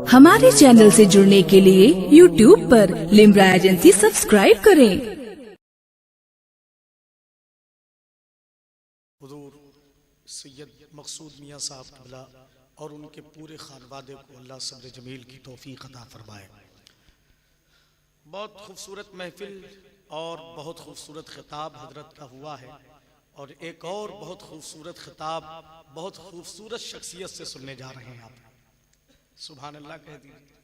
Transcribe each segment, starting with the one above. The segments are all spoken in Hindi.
हमारे चैनल से जुड़ने के लिए YouTube पर लिम्रा एजेंसी सब्सक्राइब करें। हुजूर सैयद मकसूद मियाँ साहब क़िबला और उनके पूरे खानवादे को अल्लाह सब्र जमील की तौफीक अता फरमाए। बहुत खूबसूरत महफिल और बहुत खूबसूरत खिताब हजरत का हुआ है, और एक और बहुत खूबसूरत खिताब बहुत खूबसूरत शख्सियत से सुनने जा रहे हैं आप। सुभान अल्लाह कह दीजिए।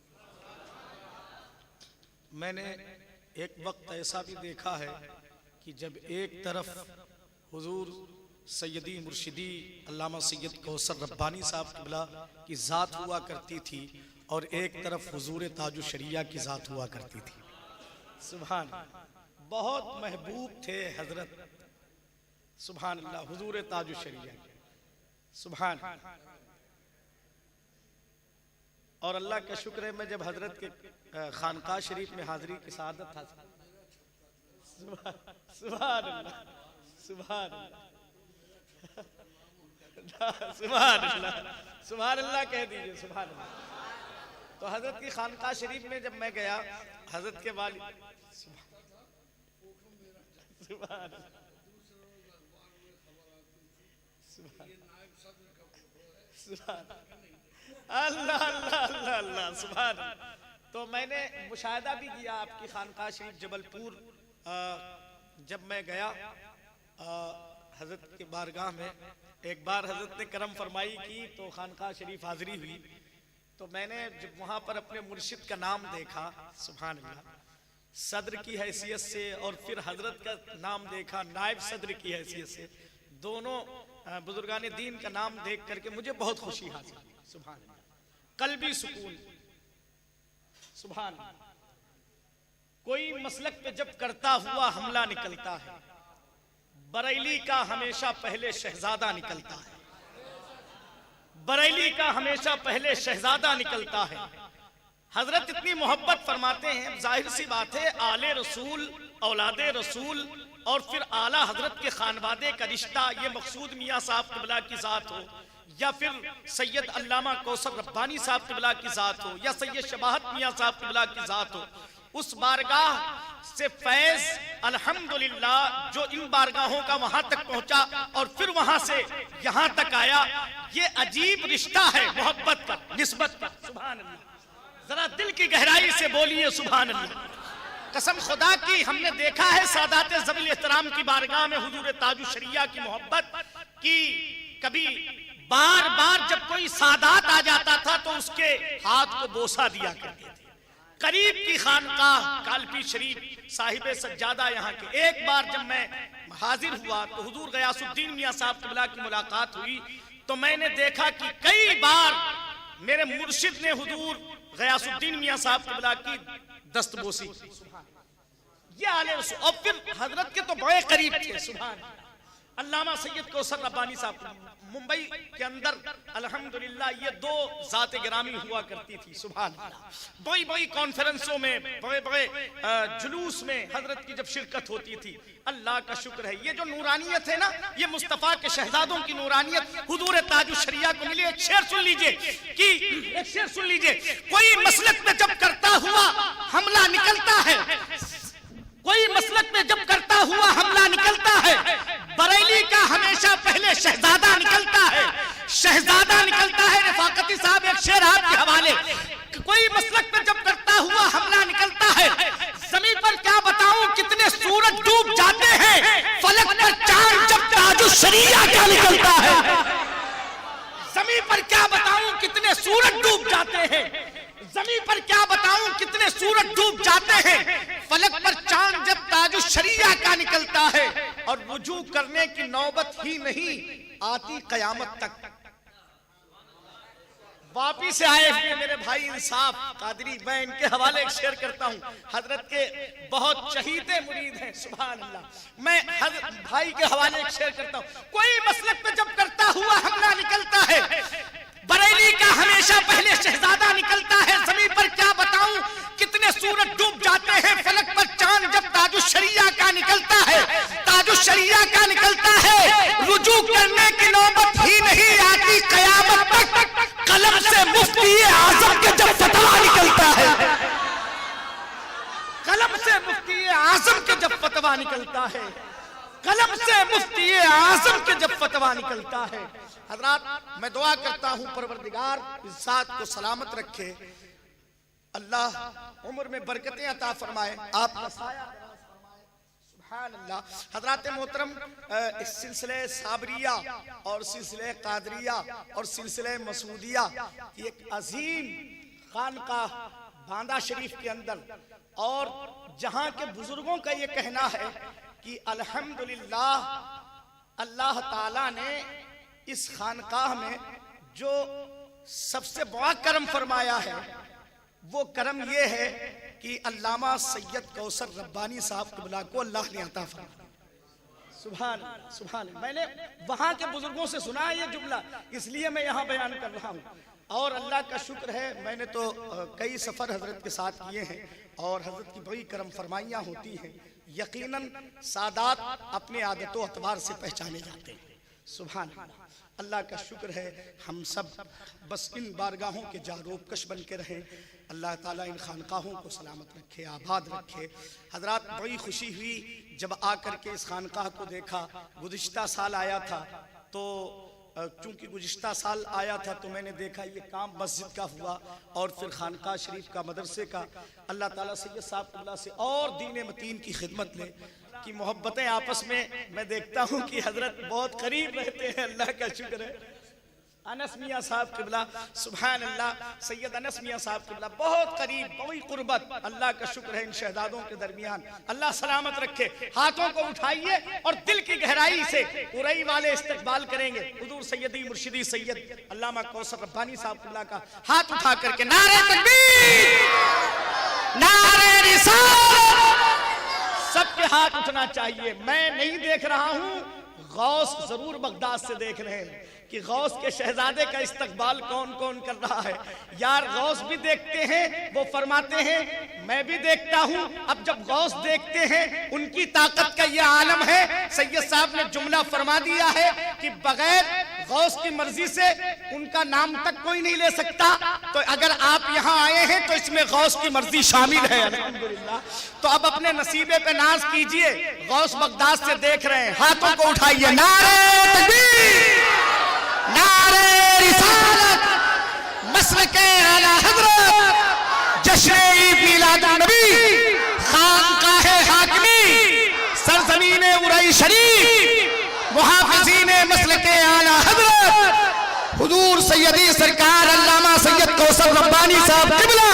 मैंने एक वक्त ऐसा भी देखा है कि जब एक तरफ हुजूर सैयदी मुर्शिदी अल्लामा सैयद कौसर रब्बानी साहब क़िबला की ज़ात हुआ करती थी और एक तरफ हुजूर ताजु शरिया की ज़ात हुआ करती थी। सुभान, बहुत महबूब थे हजरत। सुभान अल्लाह, हुजूर ताजु शरिया। सुभान। और अल्लाह का शुक्र है, मैं जब हजरत के खानकाह शरीफ में हाजिरी की सआदत था। सुभान अल्लाह, सुभान सुभान अल्लाह, सुभान अल्लाह कह दीजिए। सुभान अल्लाह। तो हजरत की खानकाह शरीफ में जब मैं गया, हजरत के वालिद सुभान अल्लाह अल्लाह अल्लाह अल्लाह सुभान। तो मैंने मुशाहिदा भी किया आपकी खानकाह शरीफ जबलपुर। जब मैं गया हजरत के बारगाह में, एक बार हजरत ने करम फरमाई की तो खानकाह शरीफ हाजिरी हुई। तो मैंने जब वहां पर अपने मुर्शिद का नाम देखा, सुभान अल्लाह, सदर की हैसियत से, और फिर हजरत का नाम देखा नायब सदर की हैसियत से, दोनों बुजुर्गान दीन का नाम देख करके मुझे बहुत खुशी हासिल। सुभान अल्लाह, कल्बी सुकून। सुभान। कोई मसलक पे जब करता हुआ हमला निकलता है, बरेली का हमेशा पहले शहजादा निकलता है। बरेली का हमेशा पहले शहजादा निकलता है। हजरत इतनी मोहब्बत फरमाते हैं, जाहिर सी बात है आले रसूल, औलादे रसूल और फिर आला हजरत के खानवादे का रिश्ता, ये मकसूद मियाँ साहब क़िबला की ज़ात हो या फिर सैयद अल्लामा कौसर रब्बानी साहब क़िबला की ज़ात हो या सैयद शबाहत मियाँ साहब क़िबला की ज़ात हो, उस बारगाह से फैज अल्हम्दुलिल्लाह जो इन बारगाहों का वहां तक पहुंचा और फिर वहां से यहां तक आया, ये अजीब रिश्ता है मोहब्बत का, निस्बत का। सुभान अल्लाह। जरा दिल की गहराई से बोलिए सुभान अल्लाह। कसम खुदा की, हमने देखा है सादात ज़वील एहतराम की बारगाह में हुजूर ताजु शरिया की मोहब्बत की। कभी बार बार जब कोई सादात आ जाता था तो उसके हाथ को बोसा दिया करते थे। करीब की खानकाह कालपी शरीफ साहिब सज्जादा यहाँ के, एक बार जब मैं हाजिर हुआ तो हुजूर गयासुद्दीन मियाँ साहब क़िबला की मुलाकात हुई, तो मैंने देखा कि कई बार मेरे मुर्शिद ने हुजूर गयासुद्दीन मियाँ साहब क़िबला की दस्तबोसी। ये आले रसूल, और फिर हजरत के तो बड़े करीब थे। सुभान। अल्लामा सैयद कौसर रब्बानी साहब मुंबई के अंदर अल्हम्दुलिल्लाह ये दो ज़ाते गिरामी हुआ करती थी। सुभान अल्लाह। बड़ी बड़ी कॉन्फ्रेंसों में, बड़े बड़े जुलूस में हजरत की जब शिरकत होती थी, अल्लाह का शुक्र है ये जो नूरानियत है ना, ये मुस्तफ़ा के शहजादों की नूरानियत हुजूर ताजु शरिया को मिली। एक शेर सुन लीजिए कि एक शेर सुन लीजिए, कोई मसलक में जब करता हुआ हमला निकलता है, कोई मसलक में जब करता हुआ हमला निकलता है, बरेली का हमेशा पहले शहजादा निकलता है। शहजादा निकलता है। रफाकती साहब एक शेर आपके हवाले, कोई मसलक में जब करता हुआ हमला निकलता है, जमीन पर क्या बताऊं कितने सूरज डूब जाते हैं, फलक पर चांद जब ताजु शरिया का निकलता है। जमीन पर क्या बताऊं कितने सूरज डूब जाते हैं, जमीन पर क्या बताऊं कितने सूरज डूब जाते हैं, फलक पर चांद जब ताजु शरिया का निकलता है, और वुजू करने की नौबत ही नहीं आती कयामत तक। वापिस से आए हुए मेरे भाई इंसाफ कादरी, मैं इनके हवाले एक शेर करता हूँ। हजरत के बहुत चहीते मुरीद हैं। सुभान अल्लाह। मैं भाई के हवाले एक शेर करता हूँ। कोई मसलक पे जब करता हुआ हमला निकलता है, बरेली का हमेशा पहले शहजादा निकलता है। जमीन पर क्या बताऊं कितने सूरज डूब जाते हैं, फलक पर चांद जब ताजु शरिया का निकलता है, ताजु शरिया का निकलता है, रुजू करने की नौबत ही नहीं आती कयामत तक। कलम से मुफ्त फतवा निकलता है, कलम से मुफ्ती आजम के जब फतवा निकलता है। हजरात, मैं दुआ करता हूं परवरदिगार इस जात को सलामत रखे, अल्लाह उम्र में बरकतें अता फरमाए, आपका साया सुभान अल्लाह। हजरात मोहतरम, इस सिलसिले साबरिया और सिलसिले कादरिया और सिलसिले मसूदिया की एक अजीम खानकाह बांदा शरीफ के अंदर, और जहां के बुजुर्गों का ये कहना है कि अल्हम्दुलिल्लाह अल्लाह ताला ने इस खानकाह में जो सबसे बड़ा करम फरमाया है वो करम ये है कि अल्लामा सैयद कौसर रब्बानी साहब क़िबला को अल्लाह ने अता फरमाया। सुभान सुभान। मैंने वहां के बुजुर्गों से सुना है ये जुमला, इसलिए मैं यहाँ बयान कर रहा हूँ। और अल्लाह का शुक्र है, मैंने तो कई सफ़र हजरत के साथ किए हैं और हजरत की बड़ी करम फरमाइयाँ होती हैं। यकीनन सादात अपने आदतों अतबार से पहचाने जाते हैं। सुभान अल्लाह का शुक्र है, हम सब बस इन बारगाहों के जारोब कश बन के रहें। अल्लाह ताला इन खानकाहों को सलामत रखे, आबाद रखे। हजरात, बड़ी खुशी हुई जब आकर के इस खानकाह को देखा। गुज़िश्ता साल आया था, तो चूंकि गुज़िश्ता साल आया था तो मैंने देखा ये काम मस्जिद का हुआ और फिर खानकाह शरीफ का, मदरसे का। अल्लाह ताला सैयद साहब क़िबला से और दीन मतीन की खिदमत में की मोहब्बतें आपस में मैं देखता हूँ कि हजरत बहुत करीब रहते हैं, अल्लाह का शुक्र है। अनस मियाँ साहब क़िबला, सुभान अल्लाह, सैयद अनस मियाँ साहब क़िबला बहुत करीब, बड़ी कुर्बत। अल्लाह का शुक्र है इन शहदादों के दरमियान अल्लाह सलामत रखे। हाथों को उठाइए और दिल की गहराई से उरई वाले इस्तकबाल करेंगे हुजूर सैयदी मुर्शिदी सैयद अल्लामा कौसर रब्बानी साहब क़िबला का। हाथ उठा करके नारे तकबीर, नारे रिसालत, सबके हाथ उठना चाहिए। मैं नहीं देख रहा हूं, गौस जरूर बगदाद से देख रहे हैं कि गौस के शहजादे का इस्तकबाल कौन कौन कर रहा है। यार, गौस भी देखते हैं, वो फरमाते हैं मैं भी देखता हूं। अब जब गौस देखते हैं, उनकी ताकत का ये आलम है। सैयद साहब ने जुमला फरमा दिया है कि बगैर गौस की मर्जी से उनका नाम तक कोई नहीं ले सकता। तो अगर आप यहाँ आए हैं तो इसमें गौस की मर्जी शामिल है, अल्हम्दुलिल्लाह। तो अब अपने नसीबे पे नाज कीजिए। गौस बगदाद से देख रहे हैं, हाथों को उठाइए, नारे तकबीर, नारे रिसालत, मसलके आला हज़रत, जश्न-ए मिलाद नबी, खानकाहे हाकिमी, सरज़मीन उरई शरीफ, मुहाफ़िज़ीन मसलके आला हज़रत हुजूर सैयदी सरकार अल्लामा सैयद कौसर रब्बानी साहब क़िबला।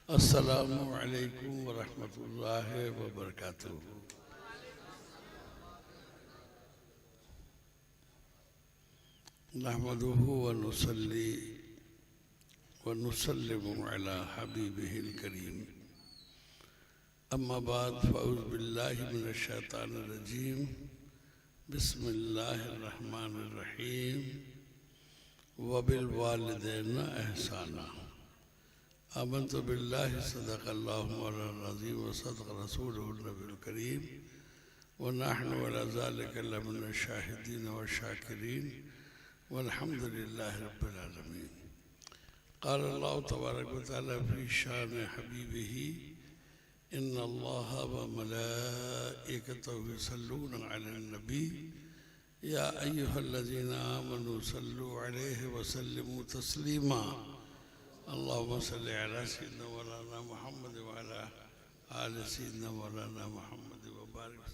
अस्सलामु अलैकुम व रहमतुल्लाहि व बरकातुहू। नहमदुहु व नुसल्ली व नुसल्लिमु अला हबीबिहिल करीम। अम्मा बाद फ़अऊज़ु बिल्लाहि मिनश शैतानिर रजीम। बिस्मिल्लाहिर रहमानिर रहीम। व बिल वालिदैनि एहसाना। आमन्तु बिल्लाहि सदक़ल्लाहु मौलाना अज़ीम व सदक़ रसूलुहुन नबियुल करीम व नहनु अला ज़ालिका लमिन शाहिदीन व शाकिरीन वल्हम्दुलिल्लाहि रब्बिल आलमीन। क़ाल अल्लाहु तबारक व तआला फ़ी शान हबीबिही इन्नल्लाह व मलाइकतहु युसल्लूना अलन नबी या अय्युहल्लज़ीना आमनू सल्लू अलैहि व सल्लिमू तस्लीमा। अल्लाहुम्मा सल्लि अला सय्यिदिना मौलाना मुहम्मद व अला आलि सय्यिदिना मौलाना मुहम्मद व बारिक।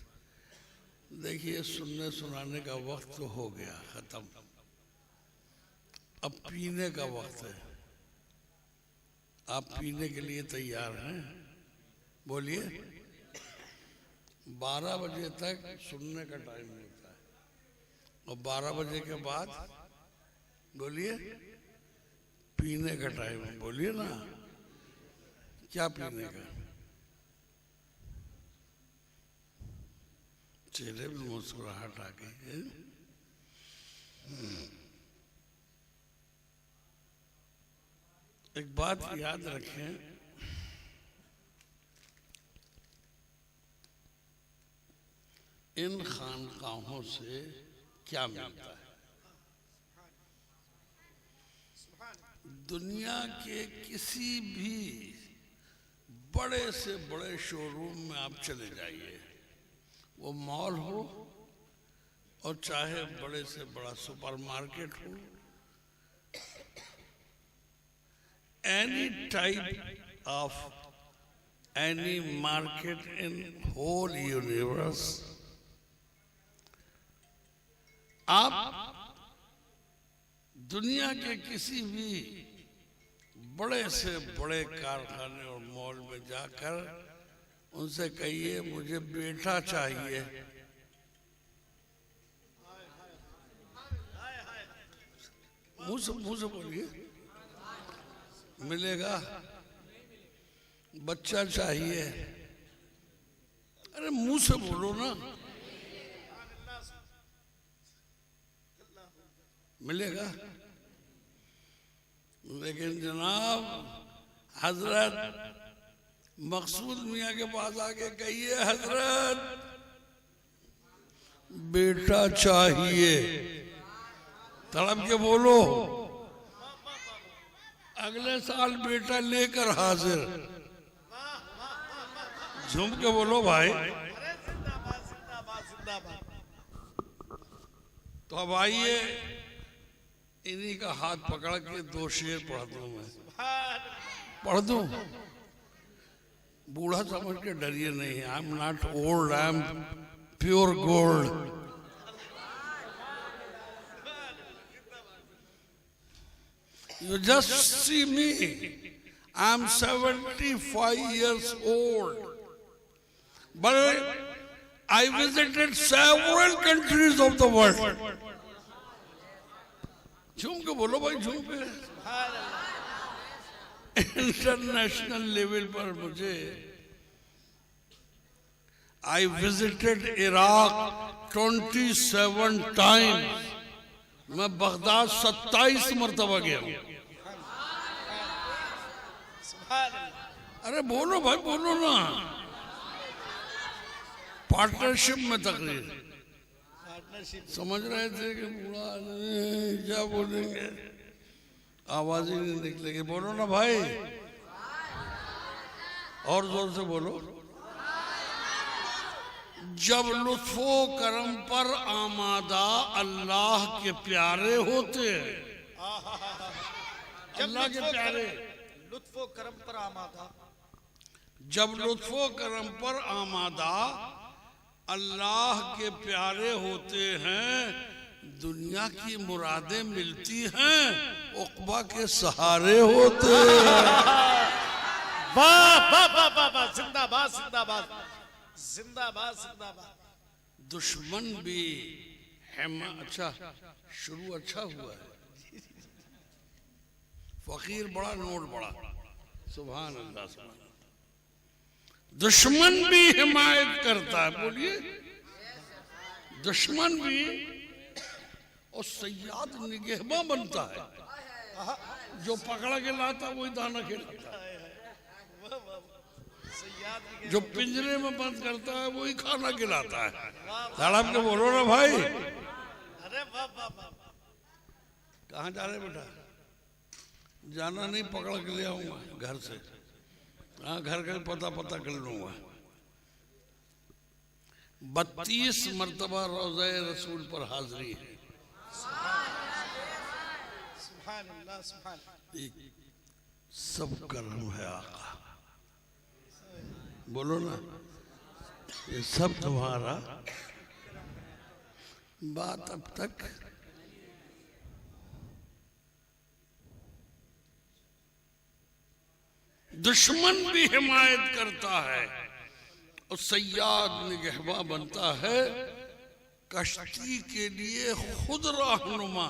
देखिए, सुनने सुनाने का वक्त तो हो गया ख़त्म, अब पीने का वक्त है। आप पीने के लिए तैयार हैं? बोलिए। 12 बजे तक सुनने का टाइम मिलता है और 12 बजे के बाद बोलिए पीने का टाइम है। बोलिए ना, क्या पीने का? चेहरे में मुस्कुराहट आ गई है। एक बात याद रखें, इन खानकाहों से क्या मिलता है? दुनिया के किसी भी बड़े से बड़े शोरूम में आप चले जाइए, वो मॉल हो और चाहे बड़े से बड़ा सुपरमार्केट हो, any type of any market in whole universe, आप दुनिया के किसी भी बड़े से बड़े कारखाने और मॉल में जाकर उनसे कहिए मुझे बेटा चाहिए, मुंह से बोलिए, मिलेगा? बच्चा चाहिए, अरे मुंह से बोलो ना, मिलेगा? लेकिन जनाब हजरत मकसूद मियाँ के पास आके कहिए हजरत बेटा चाहिए, तड़प के बोलो, अगले साल बेटा लेकर हाजिर। झूम के बोलो भाई। तो अब आइए इन्हीं का हाथ पकड़ के दो शेर पढ़ दूं मैं, पढ़ दूं? बूढ़ा समझ के डरिए नहीं, I am not old, I am pure gold. You just see me, I am 75 years old, but I visited several countries of the world. झूम के बोलो भाई, झूम के। इंटरनेशनल लेवल पर मुझे I visited Iraq 27 times. मैं बगदाद 27 मरतबा गया हूँ। अरे बोलो भाई, बोलो ना। पार्टनरशिप में तकरीर समझ रहे थे कि बूढ़ा क्या बोलेंगे, आवाज ही नहीं निकलेगी। बोलो ना भाई, और जोर से बोलो। जब लुत्फो करम पर आमादा अल्लाह के प्यारे होते हैं, अल्लाह के प्यारे लुत्फो करम पर आमादा, जब लुत्फो करम पर आमादा अल्लाह के प्यारे होते हैं, दुनिया की मुरादें मिलती हैं, उक़बा के सहारे होते हैं। वाह वाह वाह वाह वाह, जिंदाबाद जिंदाबाद जिंदाबाद जिंदाबाद। दुश्मन भी अच्छा, शुरू अच्छा हुआ है। फकीर बड़ा, नोट बड़ा, सुभान अल्लाह। सुभान। दुश्मन भी हिमायत करता है, बोलिए। दुश्मन भी, और सयाद निगहबा बनता है, जो पकड़ा के लाता वही दाना खिलाता है, जो पिंजरे में बंद करता है वही खाना खिलाता है। तड़प के बोलो ना भाई। अरे वाह वाह वाह। कहाँ जा रहे बेटा? जाना नहीं, पकड़ के ले आऊंगा घर से। हाँ, घर का पता कर लूंगा। 32 मरतबा रोज़ा रसूल पर हाजिरी है। सुभान अल्लाह सुभान। सब करम है आका, बोलो ना। ये सब तुम्हारा। बात अब तक दुश्मन भी हिमायत करता है और सयाद निगहबा बनता है। कश्ती के लिए खुद रहनुमा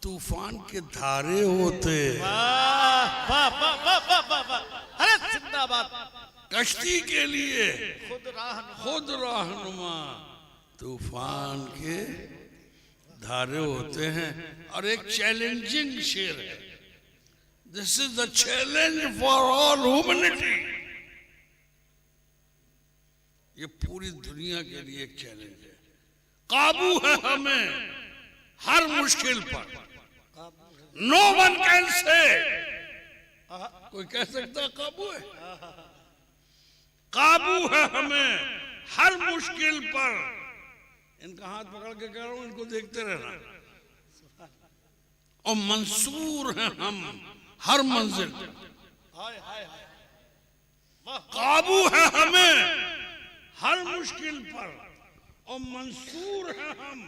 तूफान के धारे होते। वाह वाह वाह वाह वाह वाह। अरे जिंदाबाद। कश्ती के लिए खुद रहनुमा तूफान के धारे होते हैं। और एक चैलेंजिंग शेर है, this is the challenge for all humanity. ये पूरी दुनिया के लिए एक चैलेंज है। काबू है हमें हर मुश्किल पर, नो वन कैन से, कोई कह सकता काबू है? काबू है हमें हर मुश्किल पर। इनका हाथ पकड़ के कह रहा हूं, इनको देखते रहना। और मंसूर हैं हम हर मंजिल, काबू है हमें हर मुश्किल पर, और मंसूर हैं हम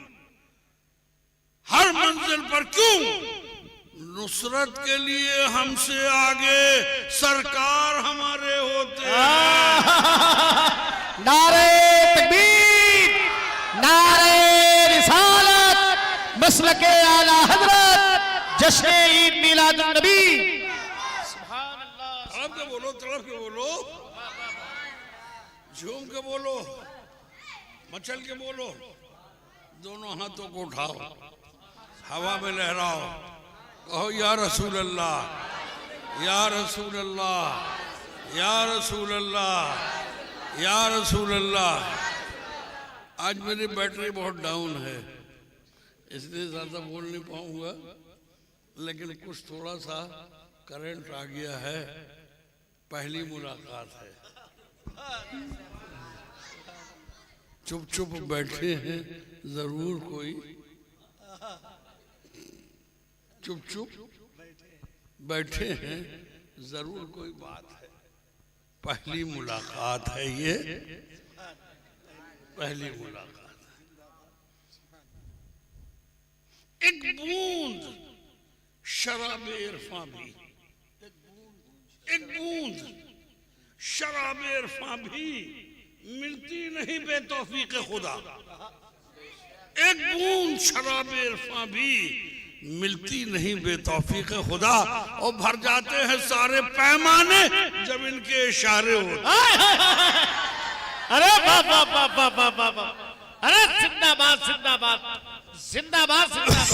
हर मंजिल पर। क्यों? नुसरत के लिए हमसे आगे सरकार हमारे होते हैं। नारे तकबीर, नारे रिसालत, मसलके आला हजरत, जश्न ईद मिलादुन नबी। सुभान अल्लाह। तड़प के बोलो, झूम के बोलो, मचल के बोलो, दोनों हाथों को उठाओ, हवा में लहराओ, कहो या रसूल अल्लाह, या रसूल अल्लाह, या रसूल अल्लाह, या रसूल अल्लाह। आज मेरी बैटरी बहुत डाउन है, इसलिए ज़्यादा बोल नहीं पाऊंगा, लेकिन कुछ थोड़ा सा करंट आ गया है। पहली मुलाकात है, चुप चुप बैठे हैं, जरूर कोई चुप चुप बैठे हैं, जरूर कोई बात है। पहली मुलाकात है ये, पहली मुलाकात है। एक बूंद शराबे इरफां भी, एक बूंद शराबे इरफां भी मिलती नहीं बेतौफीक खुदा। एक बूंद शराबे इरफां भी मिलती नहीं बेतौफीक खुदा, और भर जाते हैं सारे पैमाने जब इनके इशारे होते। अरे बाबा बाबा बाबा बाबा, अरे जिंदाबाद जिंदाबाद जिंदाबाद जिंदाबाद।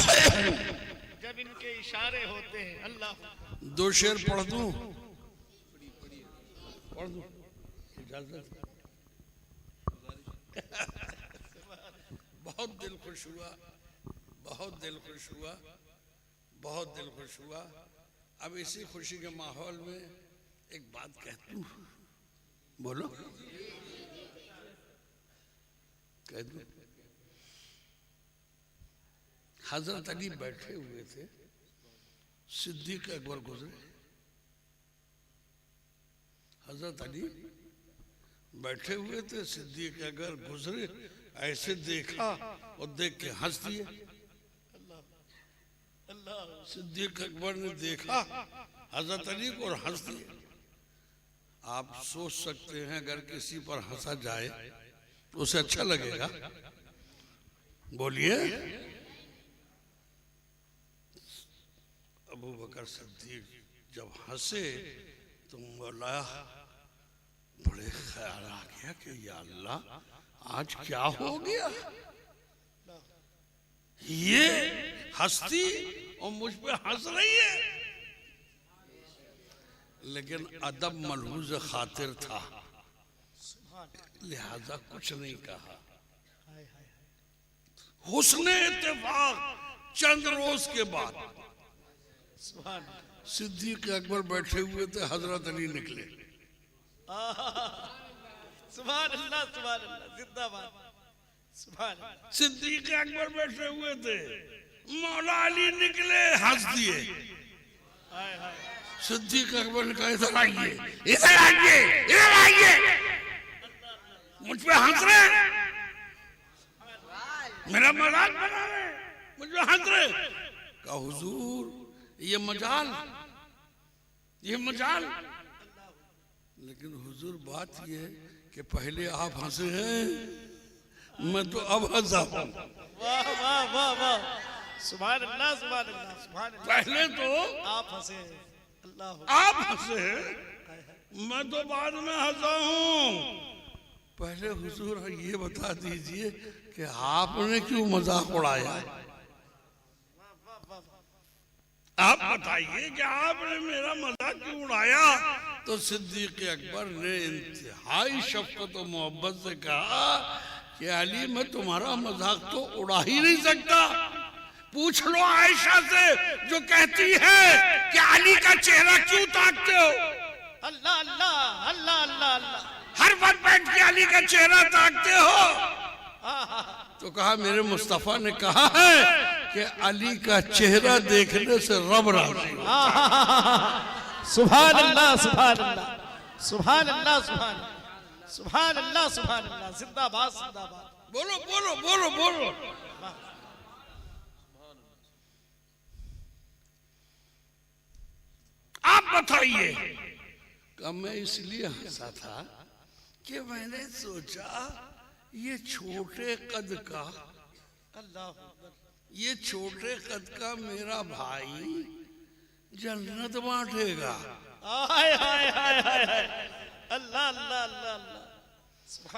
जब इनके इशारे होते हैं। अल्लाह। दो शेर पढ़ दूं? पढ़ दूं? इजाजत? बहुत दिल खुश हुआ, बहुत दिल खुश हुआ, बहुत दिल खुश हुआ। अब इसी खुशी के माहौल में एक बात कहता हूं, बोलो, कह दूं? हजरत अली बैठे हुए थे, सिद्दीक अकबर गुजरे। हजरत अली बैठे हुए थे, सिद्दीक अकबर गुजरे, ऐसे देखा और देख के हंस दिए। सिद्दीक अकबर ने देखा हजरत अली को और हंस दिए। आप सोच सकते हैं अगर किसी पर हंसा जाए तो उसे अच्छा लगेगा? बोलिए। अबू बकर सिद्दीक जब हंसे तो मौला बड़े ख्याल आ गया कि या अल्लाह आज क्या हो गया, ये हंसती और मुझ पे हंस रही है। लेकिन अदब मलहूज खातिर था, लिहाजा कुछ नहीं कहा। हुस्ने इत्तेफाक चंद रोज के बाद सिद्दीक अकबर बैठे हुए थे, हजरत अली निकले। सुभान अल्लाह, सुभान अल्लाह, जिंदाबाद। सुभान अल्लाह। सिद्दीक अकबर बैठे हुए थे, मौला अली निकले, हंस दिए। सिद्दीक अकबर ने कहा इधर आइए, इधर आइए, इधर आइए, मुझ पे हंस रहे, मेरा मजाक बना रहे, मुझ पे हंस रहे। कहा हुजूर ये मजाल, ये मजाल। लेकिन हुजूर बात ये है कि पहले आप हंसे हैं, मैं तो अब हंसा हूं। वाह वाह वाह वाह, सुभान अल्लाह, सुभान अल्लाह, सुभान अल्लाह। पहले तो आप हंसे, अल्लाह, आप हंसे हैं, मैं तो बाद में हंसा हूं। पहले हुजूर ये बता दीजिए कि आपने क्यों मजाक उड़ाया? आप बताइए कि आपने मेरा मजाक क्यों उड़ाया? तो सिद्दीक अकबर ने इंतहाई शफकत और मोहब्बत से कहा कि अली मैं तुम्हारा मजाक तो उड़ा ही नहीं सकता, पूछ लो आयशा से जो कहती है कि अली का चेहरा क्यों ताकते हो? अल्लाह अल्लाह अल्लाह अल्लाह अल्लाह। हर वक्त बैठ के अली का चेहरा ताकते हो। तो कहा मेरे मुस्तफा ने कहा है कि अली का चेहरा देखने से रब राजी होता है। सुभान अल्लाह सुभान अल्लाह सुभान अल्लाह सुभान सुभान अल्लाह सुभान अल्लाह। जिंदाबाद जिंदाबाद। बोलो बोलो बोलो बोलो। आप बताइए। कहा मैं इसलिए हंसा था कि मैंने सोचा ये छोटे कद का, अल्लाह ये छोटे कद का मेरा भाई जन्नत बांटेगा। हाय हाय हाय हाय हाय। अल्लाह अल्लाह अल्लाह अल्लाह।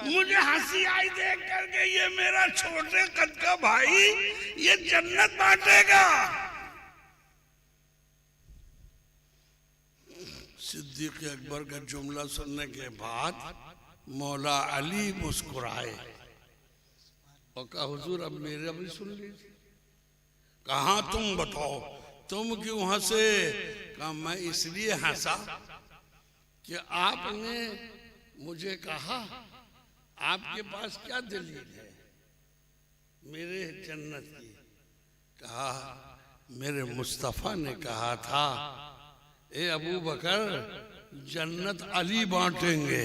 मुझे हंसी आई देख करके ये मेरा छोटे कद का भाई ये जन्नत बांटेगा। सिद्दीक अकबर का जुमला सुनने के बाद मौला अली मुस्कुराए और कहा हुजूर अब मेरा भी सुन लीजिए। कहा तुम बताओ तुम क्यों हंसे? कहा मैं इसलिए हंसा कि आपने मुझे कहा आपके पास क्या दलील है मेरे जन्नत की? कहा मेरे मुस्तफा ने कहा था ए अबू बकर जन्नत अली बांटेंगे।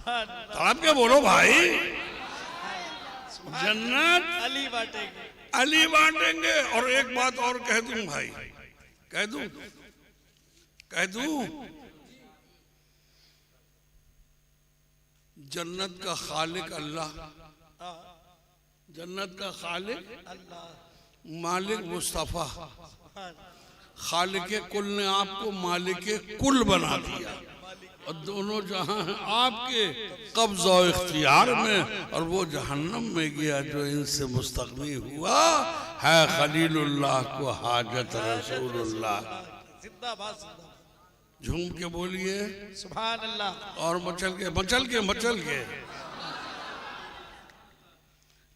तो आप क्या बोलो भाई? जन्नत अली बांटेंगे अली बांटेंगे। और एक बात और कह दूं भाई, कह दूं जन्नत का खालिक अल्लाह, जन्नत का खालिक मालिक मुस्तफा, खालिक कुल ने आपको मालिक कुल बना दिया और दोनों जहां हैं आपके कब्ज़ और इख्तियार में। और वो जहन्नम में गया जो इनसे मुस्तगनी हुआ है खलीलुल्लाह को हाजत रसूलुल्लाह। जिंदाबाद जिंदाबाद। झूम के बोलिए सुभान अल्लाह। और मचल के मचल के मचल के।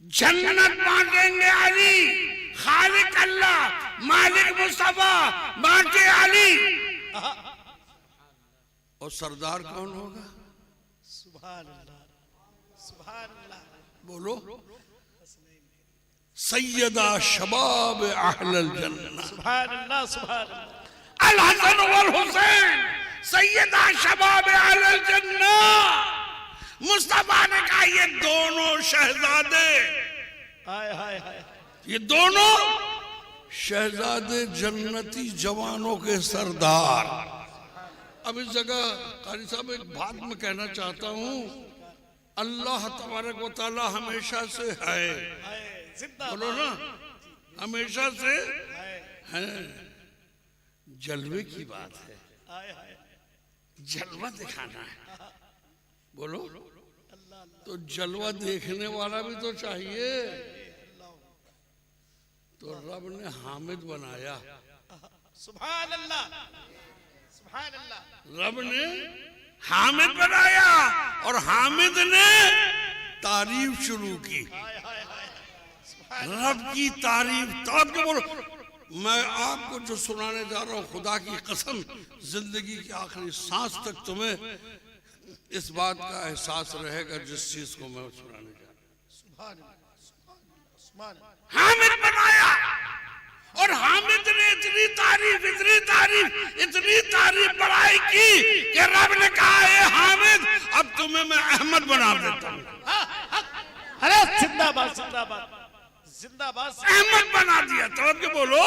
जन्नत बांटेंगे अली, खालिक अल्लाह मालिक मुस्तफा बांटे अली। और सरदार कौन होगा? सुभान अल्लाह सुभान अल्लाह। बोलो सैयदा शबाब अहलल जन्नह सुभान अल्लाह सुभान अल्लाह। अल हसन वल हुसैन सैयदा शबाब अहलल जन्नह। मुस्तफा ने कहा ये दोनों शहजादे, हाय हाय हाय, ये दोनों शहजादे जन्नती जवानों के सरदार। अब इस जगह कारी साहब एक बात मैं कहना चाहता हूँ, अल्लाह तबारक व तआला हमेशा से है, बोलो ना, हमेशा से है। जलवे की बात है, जलवा दिखाना है, बोलो। तो जलवा देखने वाला भी तो चाहिए। तो रब ने हामिद बनाया, सुभान अल्लाह सुभान अल्लाह। रब ने हामिद बनाया और हामिद ने तारीफ शुरू की, रब की तारीफ। तो आप क्या बोलो? मैं आपको जो सुनाने जा रहा हूँ, खुदा की कसम, जिंदगी की आखिरी सांस तक तुम्हें इस बात का एहसास रहेगा जिस चीज को मैं सुनाने जा रहा हूँ। हामिद बनाया और हामिद ने इतनी तारीफ बड़ाई की कि रब ने कहा है हामिद अब तुम्हें मैं अहमद बना देता हूँ। अरे जिंदाबाद जिंदाबाद जिंदाबाद। अहमद बना दिया। तो अब क्या बोलो?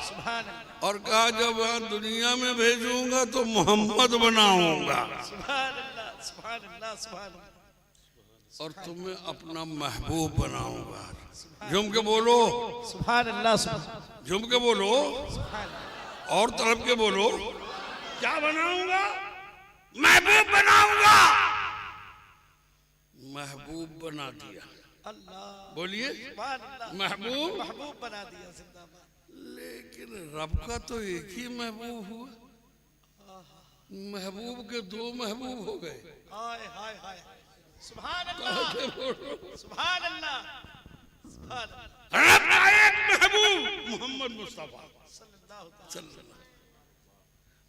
सुभान अल्लाह। और कहा जब दुनिया में भेजूंगा तो मोहम्मद बनाऊंगा सुभान अल्लाह सुभान अल्लाह सुभान अल्लाह। और तुम्हें अपना महबूब बनाऊंगा। झूम के बोलो सुभान अल्लाह सुभान। झूम के बोलो और तरफ के बोलो, क्या बनाऊंगा? महबूब बनाऊंगा। महबूब बना दिया। अल्लाह बोलिए सुभान अल्लाह। महबूब महबूब बना दिया। जिंदाबाद। लेकिन रब का तो एक ही महबूब हुआ, महबूब के दो महबूब हो गए। हाय हाय हाय सुभान अल्लाह सुभान अल्लाह सुभान अल्लाह। रब का एक महबूब मोहम्मद मुस्तफा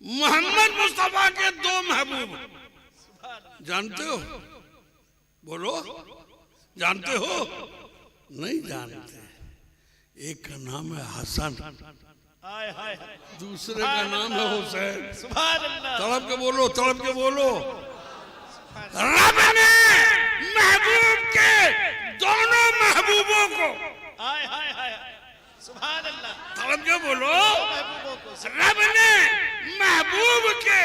मोहम्मद मुस्तफा के दो महबूब जानते हो? बोलो, जानते हो? नहीं जानते। एक का नाम है हसन, हाय हाय दूसरे का नाम है हुसैन। सुभान अल्लाह। तड़प के बोलो, तड़प के बोलो। रब ने महबूब के दोनों महबूबों को, हाय हाय हाय सुभान अल्लाह। तड़प के बोलो। महबूबों को रब ने महबूब के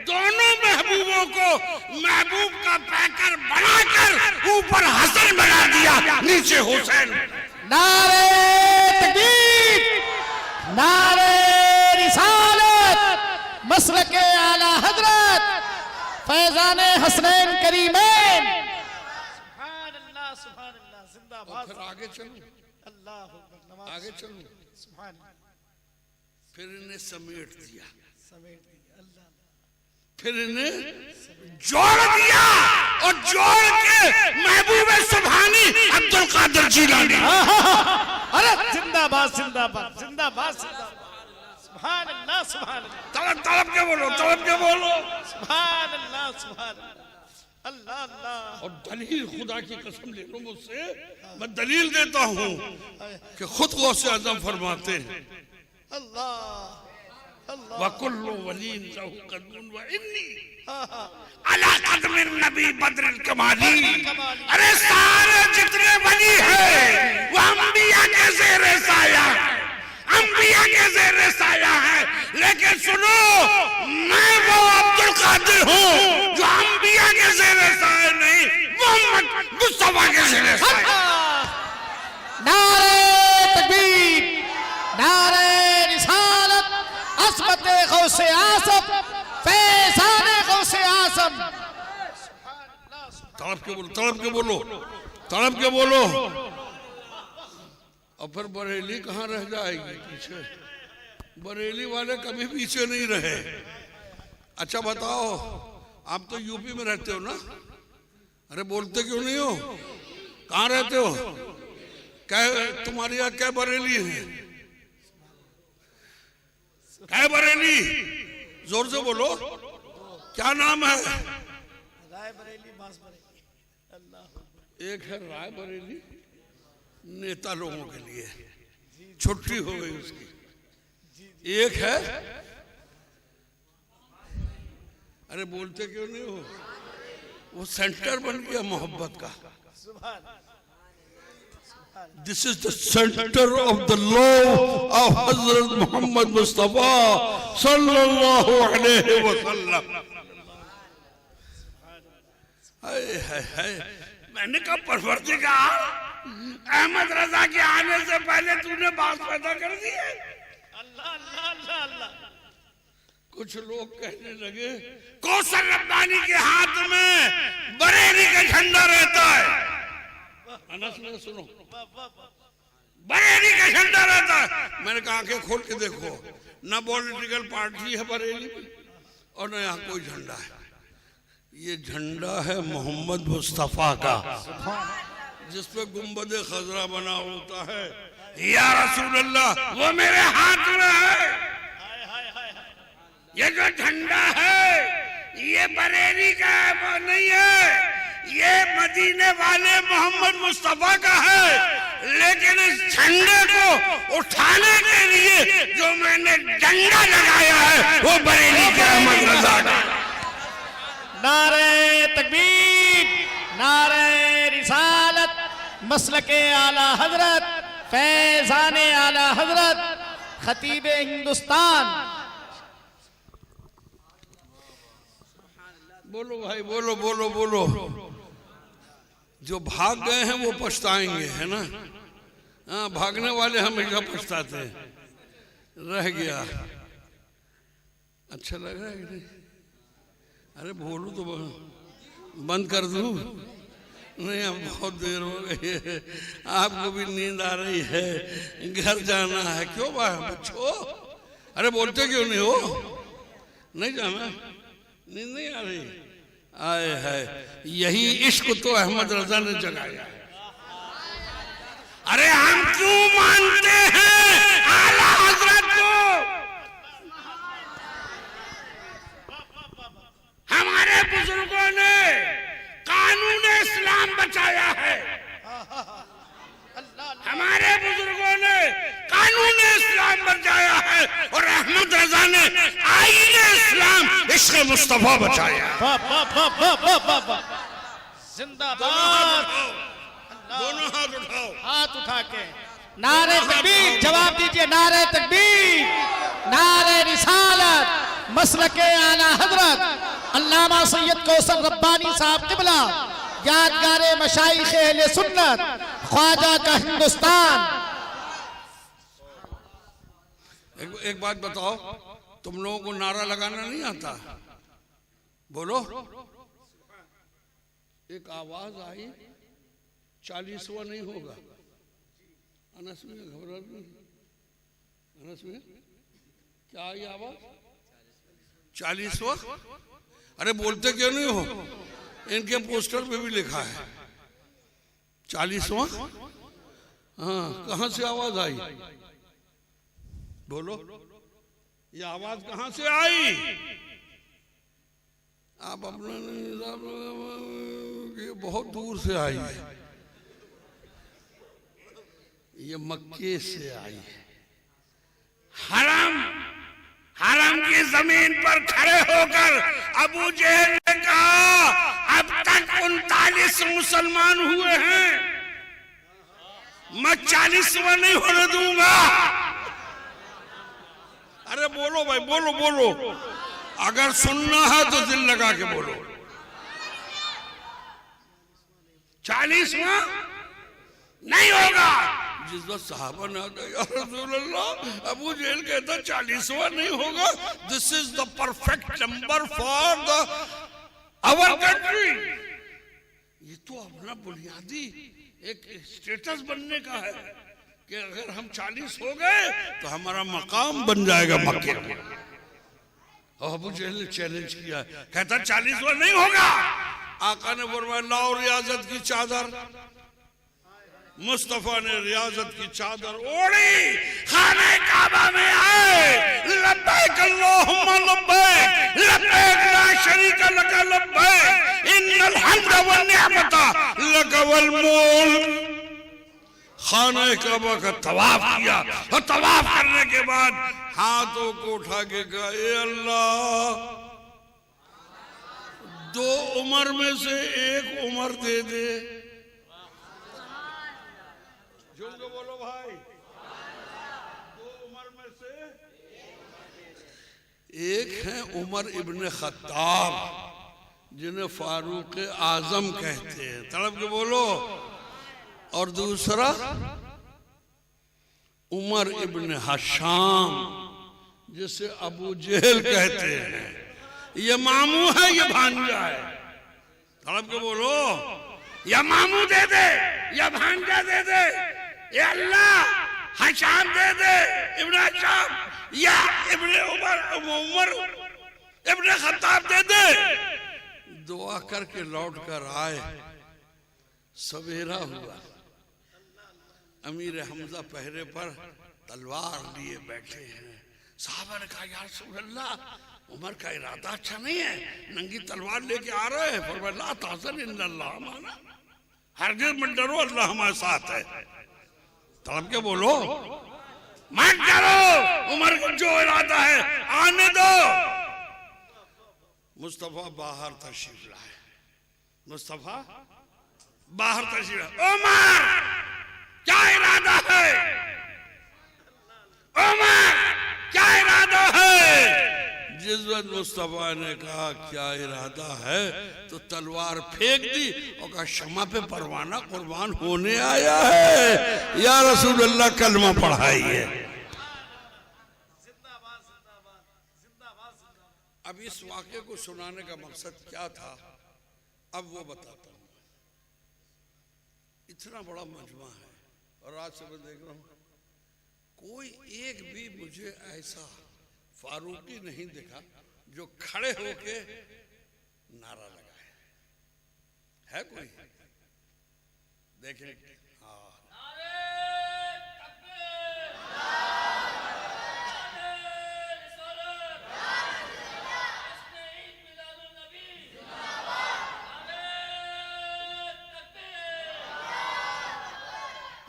दोनों महबूबों को महबूब का पैकर बनाकर ऊपर हसन बना दिया, नीचे हुसैन। नारे तकबीर, नारे रिसालत, मसलके आला हजरत, फैजाने हसनैन करीमैन। सुभान अल्लाह, सुभान अल्लाह, जिंदाबाद। फिर आगे चलो, अल्लाह अकबर, नमाज आगे चलो। सुभान फिर इन्हें समेट दिया, समेट दी अल्लाह। फिर इन्हें जोड़ दिया और जोड़ के महबूब सुभानी अब्दुल कादिर जीलानी। अरे जिंदाबाद, जिंदाबाद, जिंदाबाद, जिंदाबाद। सुभान अल्लाह, सुभान अल्लाह, तड़प तड़प के बोलो, तड़प के बोलो। सुभान अल्लाह, सुभान अल्लाह, अल्लाह। और दलील, खुदा की कसम ले लो मुझसे, मैं दलील देता हूँ कि खुद गौसे आजम फरमाते हैं अल्लाह अल्लाह। वकुल्लु वलीन लहू कदमुन व इन्नी अला कदमिन नबी बद्रिल कमाली। अरे सारे जितने वली हैं वो अंबिया के ज़ेरे साया, अंबिया के ज़ेरे साया है। लेकिन सुनो, मैं वो अब्दुल कादिर हूँ जो अंबिया के ज़ेरे साया नहीं, मोहम्मद मुस्तफा के ज़ेरे साया। नारे तकबीर, नारे रिसालत, असमते गौसे आसम, फैजाने गौसे आसम। तड़प के बोलो, तड़प के बोलो, तड़प के बोलो। और फिर बरेली कहाँ रह जाएगी पीछे? बरेली वाले कभी पीछे नहीं रहे। अच्छा बताओ, आप तो यूपी में रहते हो ना? अरे बोलते क्यों नहीं हो? कहाँ रहते हो? क्या तुम्हारे यहाँ क्या बरेली है? क्या बरेली? जोर से बोलो, क्या नाम है? राय बरेली, बांस बरेली। अल्लाह। एक है राय बरेली, नेता लोगों के लिए, छुट्टी हो गई उसकी। एक है, अरे बोलते क्यों नहीं हो? वो सेंटर बन गया मोहब्बत का। सुभान। This is the center of the love of Hazrat Muhammad Mustafa sallallahu alaihi wasallam. मैंने कहा परवरदिगार, अहमद रजा के आने से पहले तूने बात पैदा कर दी है। अल्लाह अल्लाह अल्लाह अल्लाह। कुछ लोग कहने लगे कौसर रब्बानी के हाथ में बरेली का झंडा रहता है। सुनो, बरेली का झंडा रहता है। मैंने कहा आंखें खोल के देखो, ना पॉलिटिकल पार्टी है बरेली में और ना यहाँ कोई झंडा है। ये झंडा है मोहम्मद मुस्तफा का, जिसपे गुम्बद खजरा बना होता है। या रसूल अल्लाह, वो मेरे हाथ में है। ये जो झंडा है ये बरेली का नहीं है, ये मदीने वाले मोहम्मद मुस्तफा का है। लेकिन इस झंडे को उठाने के लिए जो मैंने डंडा लगाया है वो बरेली के अहमद रजा का। नारे तकबीर, नारे रिसालत, मसलके आला हजरत, फैजाने आला हजरत, खतीब हिंदुस्तान। बोलो भाई, बोलो बोलो बोलो। जो भाग गए हैं वो पछताएंगे, है ना? हाँ, भागने वाले हमेशा पछताते हैं। रह गया, अच्छा लग रहा है कि नहीं? अरे बोलूं तो बंद कर दूं? नहीं, अब बहुत देर हो गई है, आपको भी नींद आ रही है, घर जाना है। क्यों बच्चों? अरे बोलते क्यों नहीं हो? नहीं जाना? नींद नहीं आ रही? आए है, यही इश्क तो अहमद रजा ने जगाया। अरे हम क्यों मानते हैं खजाने आईने इस्लाम इश्क़ मुस्तफा बचाया। जिंदाबाद। दोनों हाथ उठाओ। हाथ उठा के नारे तकबीर, जवाब दीजिए। नारे तकबीर, नारे रिसालत, मसलके आला हजरत अल्लामा सैयद कौसर रब्बानी साहब किबला, यादगारे मशाइख अहले सुन्नत, ख्वाजा का हिंदुस्तान। एक बात बताओ, तुम लोगों को नारा लगाना नहीं आता? बोलो। एक आवाज आई, 40वां नहीं होगा। अनस में घबरा नहीं, अनस में क्या आई आवाज? 40वां। अरे बोलते क्यों नहीं हो? इनके पोस्टर पे भी लिखा है 40वां। हाँ, कहां से आवाज आई? बोलो, ये आवाज कहां से आई? आप अपना ये बहुत दूर से आई है, ये मक्के से आई है। हरम की जमीन पर खड़े होकर अबू जहल ने कहा, अब तक 39 मुसलमान हुए हैं, मैं 40वां नहीं होने दूंगा। अरे बोलो भाई, बोलो बोलो, अगर सुनना है तो दिल लगा के बोलो। 40वां नहीं होगा। जिस वक्त साहबा ने या रसूल अल्लाह, अबू जहल कहता 40वां नहीं होगा, this is the perfect number for the our country. ये तो अपना बुनियादी एक स्टेटस बनने का है कि अगर हम 40 हो गए तो हमारा मकाम बन जाएगा मक्के में। और अबू जहल ने चैलेंज किया, कहता 40वां नहीं होगा। आका ने फरमाया लाओ रियाजत की चादर। मुस्तफा ने रियाजत की चादर ओढ़ी, खाने काबा में आए, लब्बैक अल्लाहुम्मा लब्बैक, लब्बैक ला शरीका लक लब्बैक, इन्नल हम्दा वन निअमता लक वल मुल्क। खाने काबा का तवाफ किया और तवाफ करने के बाद हाथों को उठा के कहा, ए अल्लाह, 2 उम्र में से 1 उम्र दे दे। झूम के बोलो भाई, 2 उम्र में से एक है उमर इब्ने खत्ताब, जिन्हें फारूक आजम कहते हैं, तड़प के बोलो। और दूसरा उमर इब्ने हशाम, जिसे अबू जहल कहते हैं। ये मामू है, ये भांजा है। तड़प के बोलो, या मामू दे दे या भांजा दे दे, ये अल्लाह हशाम दे दे, इब्ने हशाम, या इब्ने उमर इब्ने खत्ताब दे दे। दुआ करके लौट कर आए, सवेरा हुआ, अमीर हमजा पहरे पर तलवार लिए बैठे हैं। साहबा ने कहा, या रसूल अल्लाह, उमर का इरादा अच्छा नहीं है, नंगी तलवार लेके आ रहे हैं। फरमाया ला तहज़न इन्नल्लाह माना, हरगिज़ मत डरो, अल्लाह हमारे साथ है। तब के बोलो, मत डरो, उमर को जो इरादा है आने दो। मुस्तफा बाहर तशरीफ लाए, मुस्तफा बाहर तशरीफ लाए। उमर क्या इरादा है? उमर क्या इरादा है? जिस वक्त मुस्तफा ने कहा क्या इरादा है, तो तलवार फेंक दी और कहा क्षमा पे परवाना कुर्बान होने आया है, या रसूल अल्लाह कलमा पढ़ाइए। अब इस वाक़े को सुनाने का मकसद क्या था, अब वो बताता हूँ। इतना बड़ा मजमा है और आज से मैं देख रहा हूँ कोई एक भी मुझे ऐसा फारूकी नहीं दिखा जो खड़े होके नारा लगाए। है कोई? देखें। हाँ,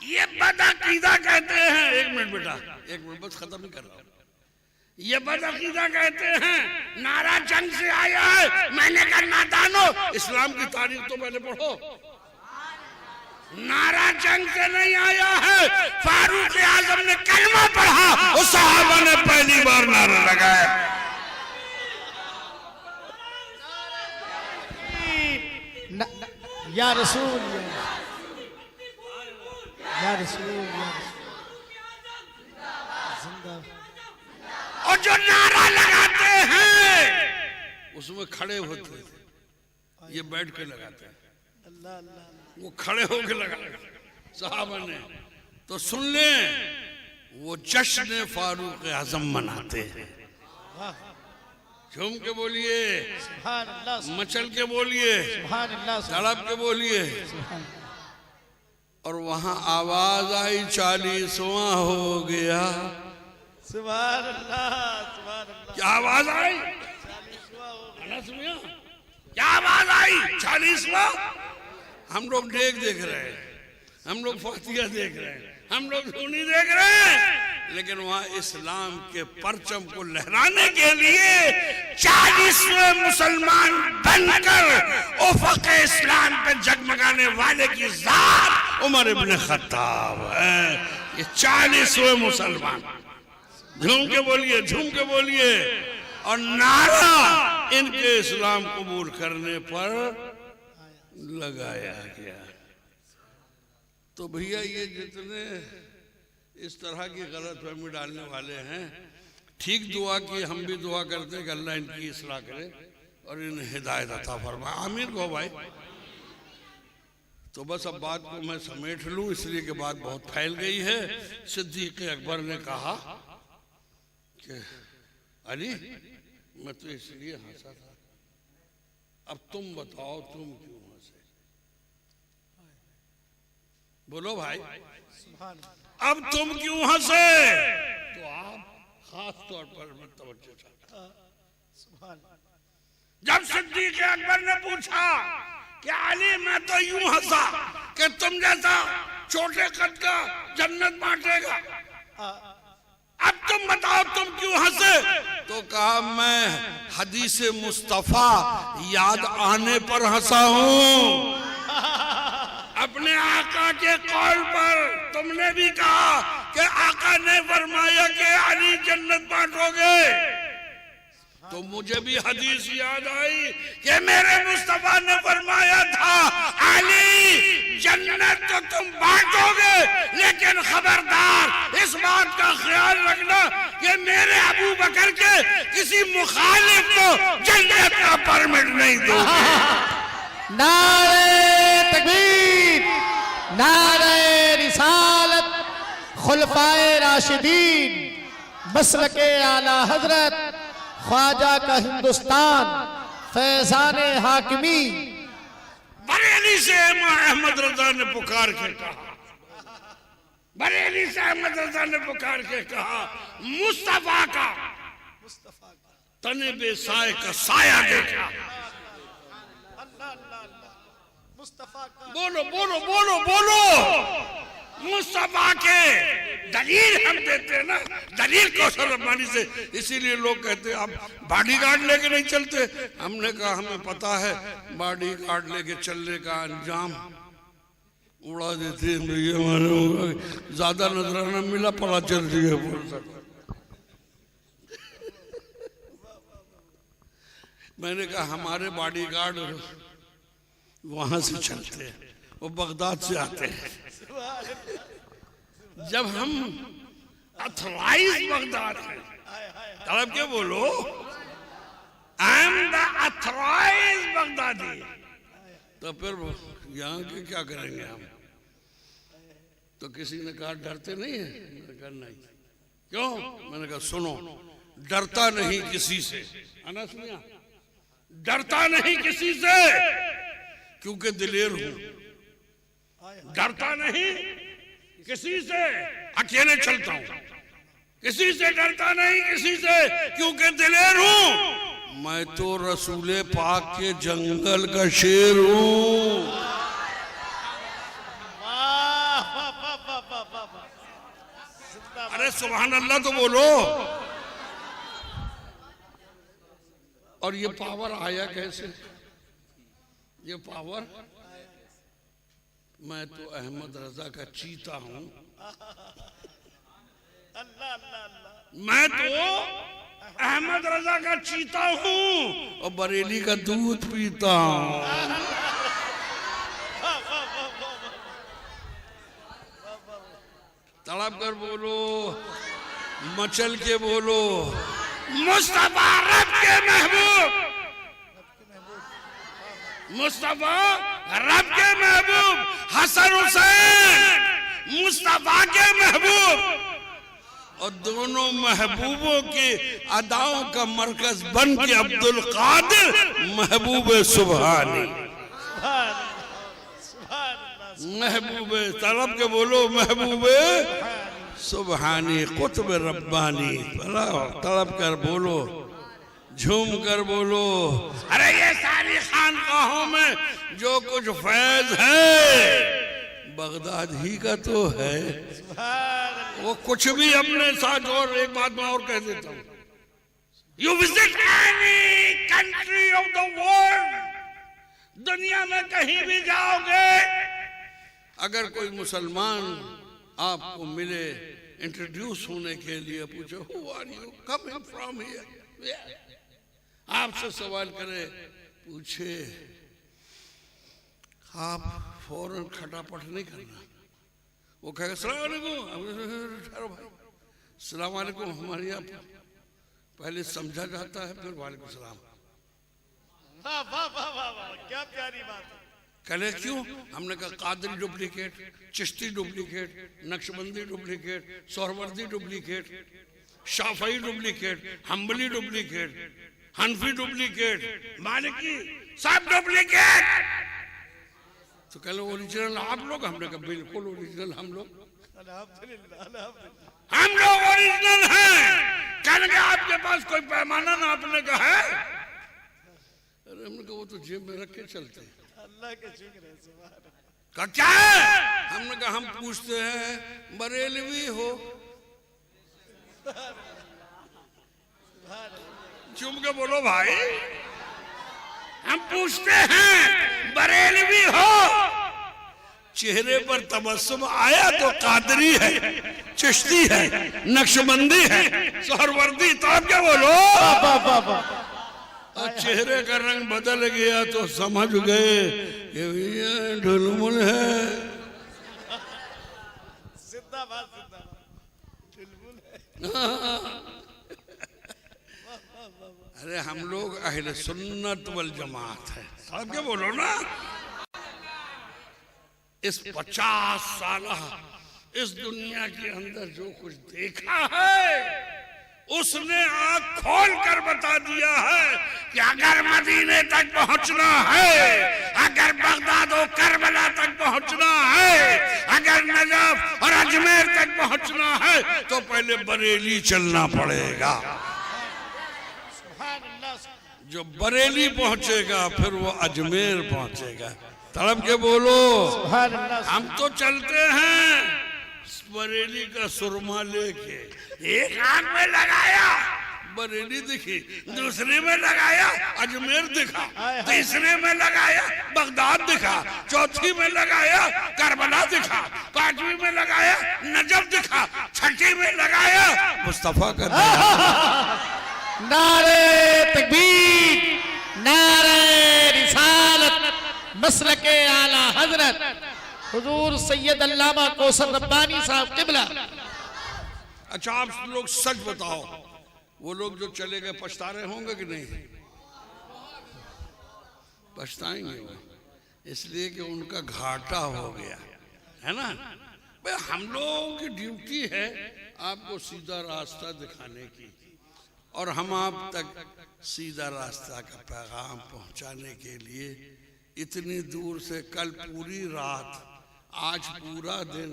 ये बदअकीदा कहते हैं। 1 मिनट बेटा, 1 मिनट, बस खत्म ही कर रहा हूं। ये बदअकीदा कहते हैं नारा जंग से आया है। मैंने कहा नादानो, इस्लाम की तारीख तो मैंने पढ़ो। नारा जंग से नहीं आया है। फारूक आजम ने कलमा पढ़ा, उस सहाबा ने पहली बार नारा लगाया। या रसूल, या रसूल, और जो नारा लगाते हैं उसमें खड़े होते थे, ये बैठ के लगाते हैं, वो खड़े होके लगा साहबा ने। तो सुन ले, वो जश्न फारूक आजम मनाते हैं। झूम के बोलिए, मचल के बोलिए, तड़प के बोलिए। और वहां आवाज आई 40वां हो गया। सुभान अल्लाह, सुभान अल्लाह। क्या आवाज आई? क्या आवाज आई? 40वां। हम लोग डेग देख रहे हैं, हम लोग फातिहा देख रहे हैं, हम लोग धूनी देख रहे हैं, लेकिन वहां इस्लाम के परचम को लहराने के लिए 40वें मुसलमान बनकर उफ़क़ इस्लाम पे जगमगाने वाले की ज़ात उमर इब्न खत्ताब है। ये 40वें मुसलमान। झूम के बोलिए, झूम के बोलिए। और नारा इनके इस्लाम कबूल करने पर लगाया गया। तो भैया ये जितने इस तरह की गलतफहमी डालने वाले हैं, ठीक दुआ की हम भी दुआ करते हैं कि अल्लाह इनकी इस्लाह करे और इन्हें हिदायत अता फरमाए। आमीन कहो भाई। तो बस अब बात को मैं समेट लूं, इसलिए कि बात बहुत फैल गई है। सिद्दीक़ अकबर ने कहा कि अली, मैं तो इसलिए हंसा था, अब तुम बताओ तुम क्यों हंसे? बोलो भाई, अब तुम क्यों हंसे? तो आप खास तौर पर मैं तवज्जो चाहता हूं। जब सिद्दीक़ अकबर ने पूछा कि अली, मैं तो यूं हंसा कि तुम जैसा छोटे कद का जन्नत बांटेगा, अब तुम बताओ तुम क्यों हंसे? तो कहा, मैं हदीस मुस्तफा याद आने पर हंसा हूं। अपने आका के कौल पर तुमने भी कहा कि आका ने फरमाया कि अली जन्नत बांटोगे, तो मुझे भी हदीस याद आई कि मेरे मुस्तफा ने फरमाया था अली जन्नत तो तुम बांटोगे, लेकिन खबरदार इस बात का ख्याल रखना कि मेरे अबू बकर के किसी मुखालिफ को जन्नत का परमिट नहीं दोगे। नारे तकबीर, नारे रिसालत, खुलफाए राशिदीन, मसलके आला हजरत, ख्वाजा का हिंदुस्तान, फैजान हाकिमी। बरेली से अहमद रजा ने पुकार के कहा, बरेली से अहमद रजा ने पुकार के कहा, मुस्तफा का तने बेसाए का साया देखा। बोलो बोलो बोलो बोलो। मुस्तफा के दलील हम देते हैं ना, दलील कौशल रब्बानी से। इसीलिए लोग कहते हैं आप बॉडीगार्ड लेके नहीं चलते। हमने कहा हमें पता है बॉडीगार्ड लेके चलने का अंजाम उड़ा देते हैं भैया। हमारे ज्यादा नजराना मिला, पड़ा चल रही है। मैंने कहा हमारे बॉडीगार्ड वहां से चलते हैं, वो बगदाद से आते हैं। जब हम अथराइज बगदाद हैं, तब क्या बोलो, I am the authorise Baghdadi, तो फिर यहाँ के क्या करेंगे हम? तो किसी ने कहा डरते नहीं है? मैंने कहा नहीं। क्यों? मैंने कहा सुनो, डरता नहीं किसी से। आना सुनिया, डरता नहीं किसी से क्योंकि दिलेर हूं। डरता नहीं किसी से, अकेले चलता हूं। किसी से डरता नहीं किसी से क्योंकि दिलेर हूं। मैं तो रसूले पाक के जंगल का शेर हूं। अरे सुभान अल्लाह तो बोलो। और ये पावर आया कैसे? ये पावर, मैं तो अहमद रजा का चीता हूं। अल्लाह अल्लाह अल्लाह। मैं तो अहमद रजा का चीता हूं और बरेली का दूध पीता हूं। तड़प कर बोलो, मचल के बोलो, मुस्तफा रब के महबूब, मुस्तफा रब के महबूब, हसन हुसैन मुस्तफा के महबूब, और दोनों महबूबों के अदाओं का मरकज बन के अब्दुल कादिर महबूब सुबहानी, महबूब तलब के बोलो, महबूब सुबहानी कुतुब रब्बानी, तलब कर बोलो, झूम कर बोलो। अरे ये सारी खानकाहों में जो कुछ फैज है बगदाद ही का तो है। वो कुछ भी अपने साथ। और एक बात मैं और कह देता हूँ, you visit any country of the world, दुनिया में कहीं भी जाओगे, अगर कोई मुसलमान आपको मिले इंट्रोड्यूस होने के लिए, पूछो who are you coming from here, आपसे सवाल करे, पूछे, आप फौरन खटापट नहीं करना। वो कहेगा सलाम वालेकुम, ठहरो भाई, सलाम वालेकुम हमारे यहाँ पहले समझा जाता है, फिर वालेकुम सलाम। वाह वाह वाह वाह वाह, क्या प्यारी बात है। कहले क्यों? हमने कहा Qadri duplicate, Chishti duplicate, Naqshbandi duplicate, Suhrawardi duplicate, Shafii duplicate, Hanbali duplicate, Hanafi duplicate, Maliki सब डुप्लीकेट। तो कहले ओरिजिनल आप लोग? हमने कहा बिल्कुल ओरिजिनल हम लोग, अल्हम्दुलिल्लाह अल्हम्दुलिल्लाह, हम लोग ओरिजिनल हैं। कहने के आपके पास कोई पैमाना ना आपने कहा है? अरे हमने कहा वो तो जेब में रख के चलते हैं। अल्लाह के शुक्र है, सुभान अल्लाह। कहा क्या है? हमने कहा हम पूछते हैं बरेलवी हो? चुप के बोलो भाई, हम पूछते हैं बरेलवी हो? चेहरे पर तबस्सुम आया तो कादरी है, चिश्ती है, नक्शबंदी है, सोहरवर्दी, तो आप क्या बोलो? और चेहरे का रंग बदल गया तो समझ गए कि ये ढुलमुल है। जिंदाबाद जिंदाबाद, चुलबुल है। अरे हम लोग अहले सुन्नत वल जमात है, आप क्या बोलो ना। इस 50 साल इस दुनिया के अंदर जो कुछ देखा है उसने आँख खोल कर बता दिया है कि अगर मदीने तक पहुंचना है, अगर बगदाद और करबला तक पहुंचना है, अगर नजफ और अजमेर तक पहुंचना है तो पहले बरेली चलना पड़ेगा। जो बरेली पहुंचेगा फिर वो अजमेर पहुंचेगा। तड़प के बोलो, हम तो चलते हैं बरेली का सुरमा लेके, एक आंख में लगाया बरेली दिखी, दूसरे में लगाया अजमेर दिखा, तीसरे में लगाया बगदाद दिखा, चौथी में लगाया करबला दिखा, पांचवी में लगाया नजफ दिखा, छठी में लगाया मुस्तफा का दिखा। नारे तकबीर, नारे रिसालत, मसलके आला हजरत हुजूर सैयद अल्लामा कौसर रब्बानी साहब किबला। अच्छा आप लोग सच बताओ, वो लोग जो चले गए पछता रहे होंगे कि नहीं? पछताएंगे वो, इसलिए कि उनका घाटा हो गया है ना। भाई हम लोगों की ड्यूटी है आपको सीधा रास्ता दिखाने की, और हम आप तक सीधा रास्ता का पैगाम पहुंचाने के लिए इतनी दूर से कल पूरी रात, आज पूरा दिन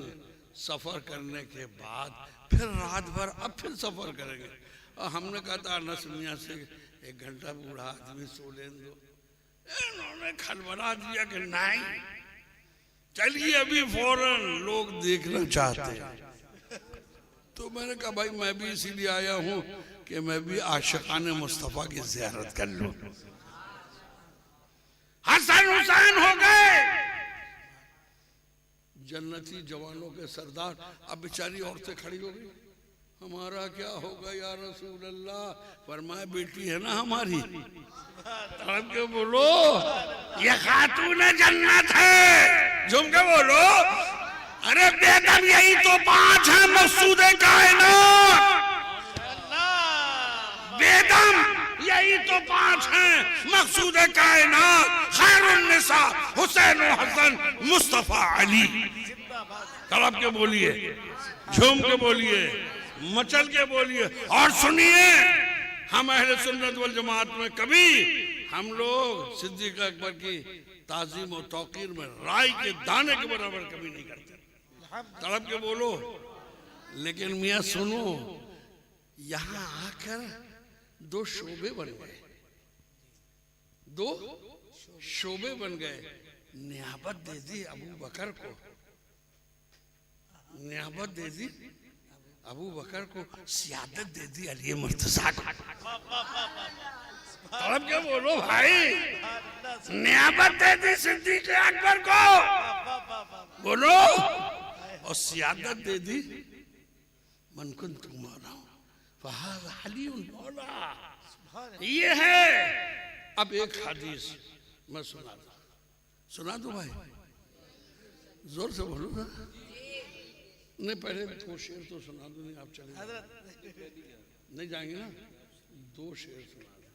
सफर करने के बाद फिर रात भर अब फिर सफर करेंगे। और हमने कहा था अनस मियां से 1 घंटा बूढ़ा आदमी सो लेने दो, इन्होंने खलबला दिया कि नहीं चलिए अभी फौरन लोग देखना चाहते हैं। तो मैंने कहा भाई मैं भी इसीलिए आया हूं कि मैं भी आशिकाने मुस्तफा की ज़ियारत कर लूं। हसन हुसैन हो गए जन्नती जवानों के सरदार। अब बेचारी औरतें खड़ी हो गई, हमारा क्या होगा या रसूल अल्लाह। फरमाया बेटी है ना हमारी, तड़प के बोलो ये खातून जन्नत है, झूम के बोलो अरे बेगम यही तो 5 है मकसूद कायनात, बेगम यही तो 5 हैं मकसूद कायनात, खैरुन निसा हुसैन व हसन मुस्तफा अली। तड़प के बोलिए, झूम के बोलिए, मचल के बोलिए। और सुनिए हम अहले सुन्नत वल जमात में कभी हम लोग सिद्दीक अकबर की ताजीम और तौकीर में राई के दाने के बराबर कभी नहीं करते। तड़प के बोलो। लेकिन मियाँ सुनो, यहाँ आकर 2 शोबे बन गए, 2 शोबे बन गए। नियाबत दे दी अबू बकर को, नियाबत दे दी अबू बकर को, सियादत दे दी अली मुर्तजा को। तड़प के बोलो भाई, नियाबत दे दी सिद्दीक अकबर को, बोलो, और सियादत दे दी मन कुन्तु मौला फहाज़ा अलीयुन मौला। ये है। अब एक हदीस मैं सुना दूं भाई, जोर से बोलो ना। नहीं पहले 2 शेर तो सुना दो, नहीं आप चले नहीं जाएंगे ना। 2 शेर सुना दो,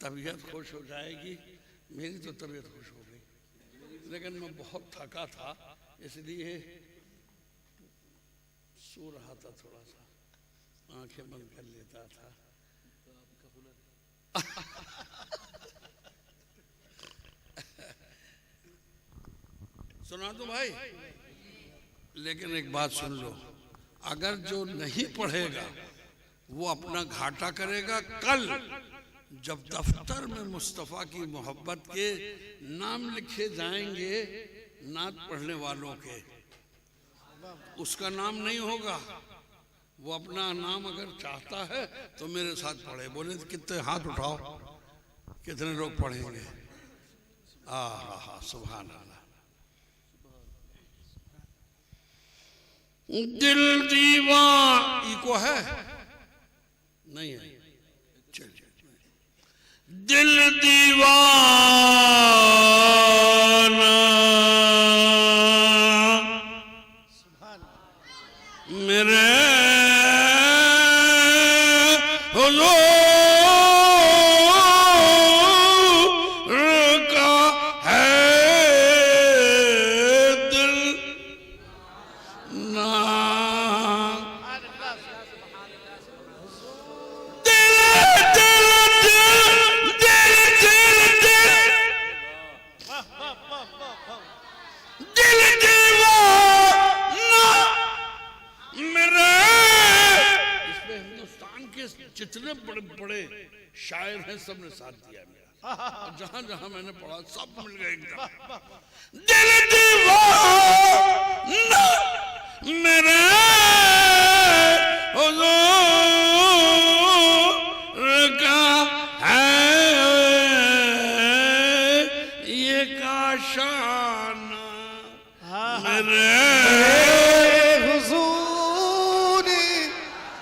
तबीयत खुश हो जाएगी। मेरी तो तबीयत खुश हो गई, लेकिन मैं बहुत थका था इसलिए सो रहा था, थोड़ा सा आंखें बंद कर लेता था। सुना दो भाई। लेकिन एक बात सुन लो, अगर जो नहीं पढ़ेगा वो अपना घाटा करेगा। कल जब दफ्तर में मुस्तफ़ा की मोहब्बत के नाम लिखे जाएंगे नात पढ़ने वालों के, उसका नाम नहीं होगा। वो अपना नाम अगर चाहता है तो मेरे साथ पढ़े। बोले कितने हाथ उठाओ, कितने लोग पढ़ेंगे? आहा सुभान अल्लाह। दिल दीवान को है नहीं है, चलिए। दिल दीवाना मेरे हुजूर का है दिल ना। जितने बड़े बड़े शायर हैं सबने साथ दिया मेरा, और जहां जहां मैंने पढ़ा सब मिल गए एकदम। दिल दीवाना मेरे हुजूर का है ये काशाना मेरे हुजूर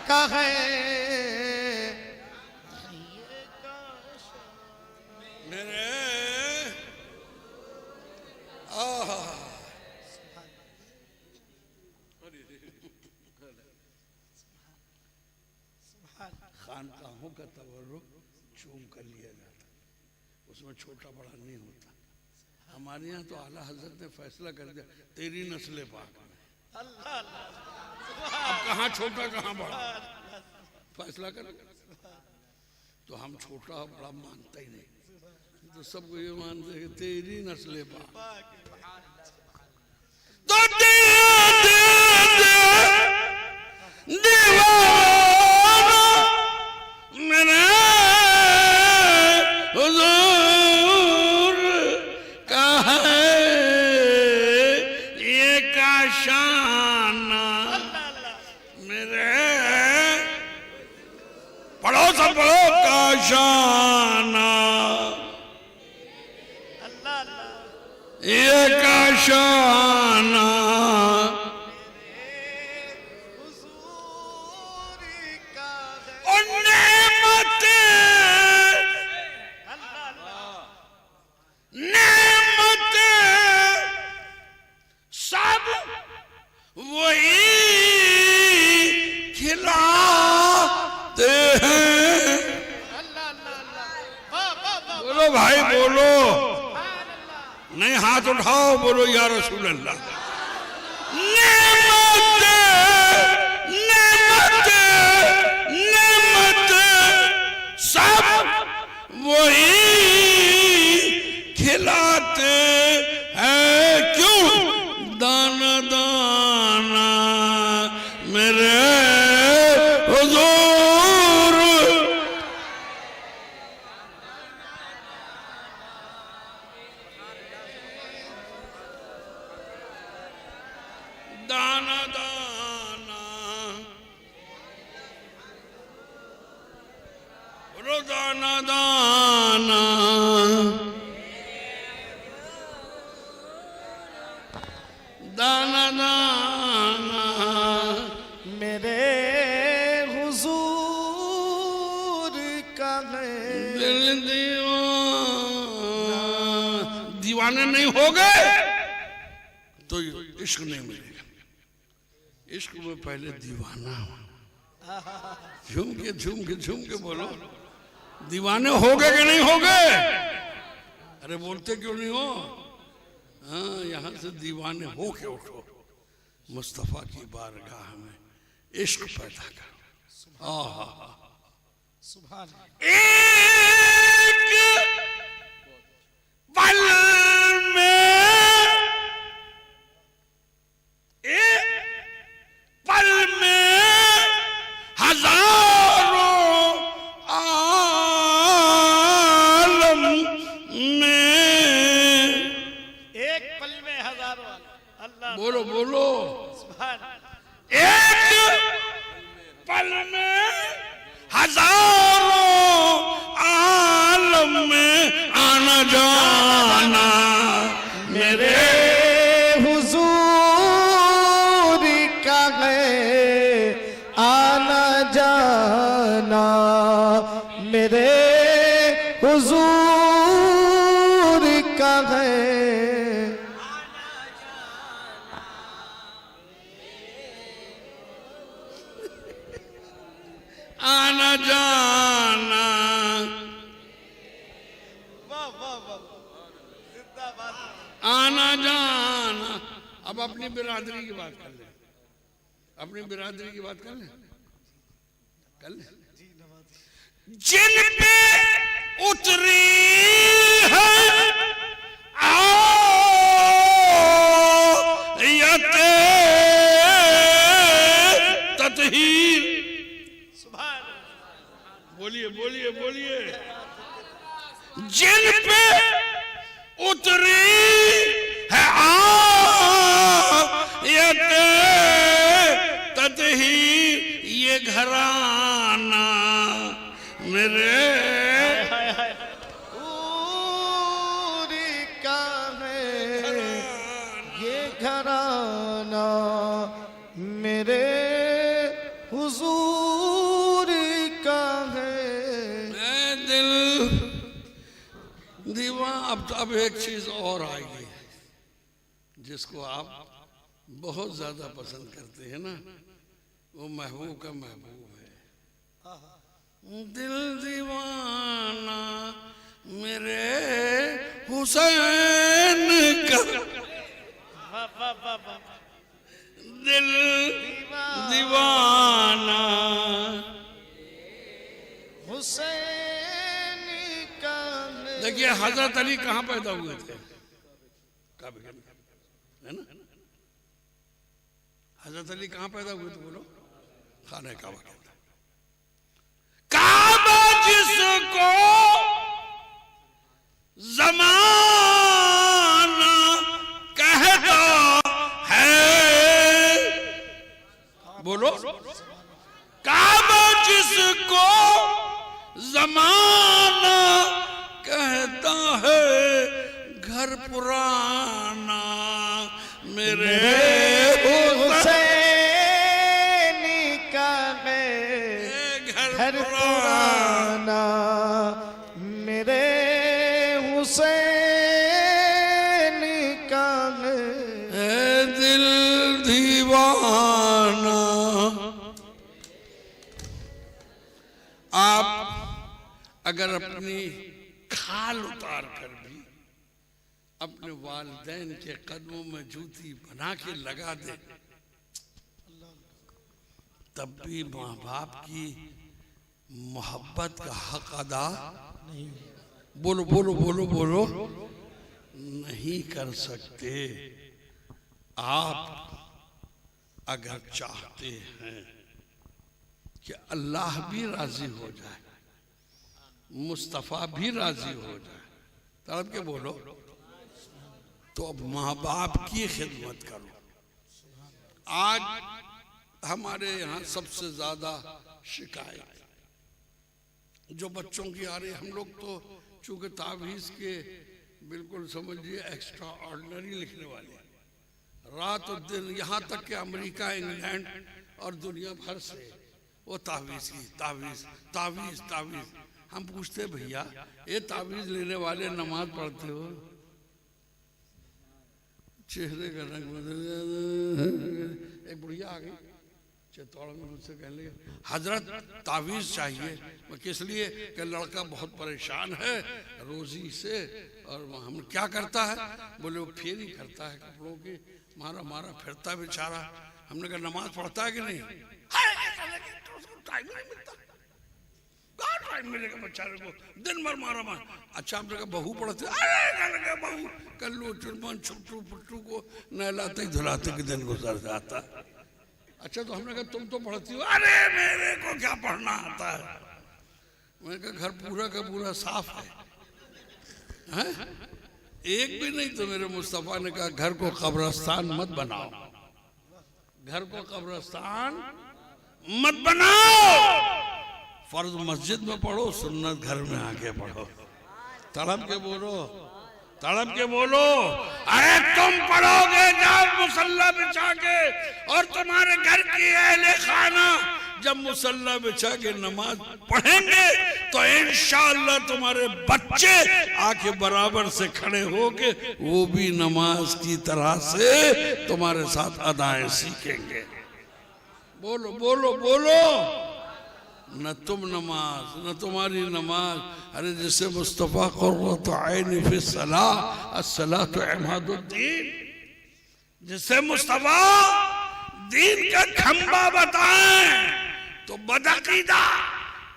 का है खानकाहों का तवर्रुक चूम कर लिया जाता, उसमें छोटा बड़ा नहीं होता। हमारे यहाँ तो आला हजरत ने फैसला कर दिया तेरी नस्ल पाक में। अब कहाँ छोटा कहाँ बड़ा फैसला कर, तो हम छोटा बड़ा मानता ही नहीं, तो सबको ये मानते हैं तेरी नस्ल पाक। तो मेरे हुजूर का है ये काशाना मेरे पढ़ो काशाना, अल्लाह अल्लाह ये काशाना हुजूरी का है और नेमत अल्लाह अल्लाह नेमत सब वही खिलाते हैं। बोलो भाई बोलो, नहीं हाथ उठाओ, बोलो या रसूल अल्लाह। नेमत नेमत नेमत सब वही खिलाते हैं। क्यों? दाना दाना मेरे हुजूर, दाना दाना बोलो दाना दाना दाना दाना मेरे हुजूर का है दिल दीवाने नहीं हो गए तो इश्क नहीं मिलेगा। इश्क में पहले दीवाना हो। झूम के बोलो, दीवाने हो गए कि नहीं हो गए? अरे बोलते क्यों नहीं हो? हाँ, यहाँ से दीवाने हो के उठो, मुस्तफा की बारगाह में इश्क पैदा करो। सुभान एक पल में, एक पल में हजारों आलम में, एक पल में हजारों अल्लाह बोलो बोलो, सुभान एक पल में हजारों आलम में आना जाना मेरे हुजूर का है आना जाना, मेरे हुजूर का है आना जाना। वाह वाह वाह जिंदाबाद। आना जाना। अब अपनी बिरादरी की बात कर ले, अपनी बिरादरी की बात कर ले, कर ले। जिन पे उतरी है आयते तत्हीर, सुभान बोलिए बोलिए बोलिए, जिन पे उतरी है आयते तत्हीर, ये घराना मेरे पूरी का है ये घराना, मेरे हुजूर का है। दिल दीवान। अब एक चीज और आएगी जिसको आप बहुत ज्यादा पसंद करते हैं ना, वो महबूब का महबूब है। दिल दीवाना मेरे हुसैन का, दिल दीवाना हुसैन का है। देखिए हजरत अली कहाँ पैदा हुए थे? काबे के अंदर, है ना? हजरत अली कहाँ पैदा हुए थे? बोलो। खाने काबा के अंदर। काबा जिसको जमाना कहता है, बोलो। काबा जिसको जमाना कहता है घर पुराना मेरे हुसैन का है घर पुराना मेरे हुसैन का है दिल दीवाना। आप अगर अपनी खाल उतार कर भी अपने वालिदैन के कदमों में जूती बना के लगा दे, तब भी माँ बाप की मोहब्बत का हक अदा नहीं, बोलो बोलो बोलो बोलो, नहीं कर सकते। आप अगर चाहते हैं कि अल्लाह भी राजी हो जाए, मुस्तफ़ा भी राजी हो जाए, तब के बोलो, तो अब माँ बाप की खिदमत करो। आज हमारे यहाँ सबसे ज्यादा शिकायत जो बच्चों की आ रही, हम लोग तो चूंकि तावीज़ के बिल्कुल समझिए एक्स्ट्रा ऑर्डिनरी लिखने वाले, रात और दिन, यहाँ तक कि अमेरिका, इंग्लैंड और दुनिया भर से वो तावीज़ की तावीज़ तावीज़ तावीज़। हम पूछते भैया ये तावीज़ लेने वाले नमाज पढ़ते हो? चेहरे का रंग बदल। एक बुढ़िया आ गई चित्तौड़ में, मुझसे कहने लगे हजरत तावीज़ चाहिए। मैं किस लिए? कि लड़का बहुत परेशान है रोजी से, और हम क्या करता है? बोले वो फेरी करता है कपड़ों की, मारा मारा फिरता बेचारा। हमने कहा नमाज पढ़ता है कि नहीं? टाइम नहीं मिलता, टाइम मिलेगा बेचारे को, दिन भर मारा मार। अच्छा हमने कहा बहू पढ़ते? अरे बहू कल्लू चुरमन छुट्टू पुट्टू को नहलाते ही धुलाते के दिन गुजर जाता। अच्छा तो हमने कहा तुम तो पढ़ती हो? अरे मेरे को क्या पढ़ना आता है। मैंने कहा घर पूरा का पूरा साफ है, हैं? एक भी नहीं। तो मेरे मुस्तफा ने कहा घर को कब्रिस्तान मत बनाओ, घर को कब्रिस्तान मत बनाओ। फर्ज मस्जिद में पढ़ो, सुन्नत घर में आके पढ़ो। तड़प के बोलो, तड़प के बोलो। अरे तुम पढ़ोगे जब मुसल्ला बिछा के, और तुम्हारे घर की अहले खाना जब मुसल्ला बिछा के नमाज पढ़ेंगे तो इंशाअल्लाह तुम्हारे बच्चे आके बराबर से खड़े होके वो भी नमाज की तरह से तुम्हारे साथ अदाएं सीखेंगे। बोलो बोलो बोलो। न तुम नमाज न तुम्हारी नमाज। अरे जैसे मुस्तफ़ा क़ुर्रतु ऐनी फी सलाह, अस्सलातु इमादुद्दीन, जिसे मुस्तफ़ा दीन का खंबा बताएं तो बदअकीदा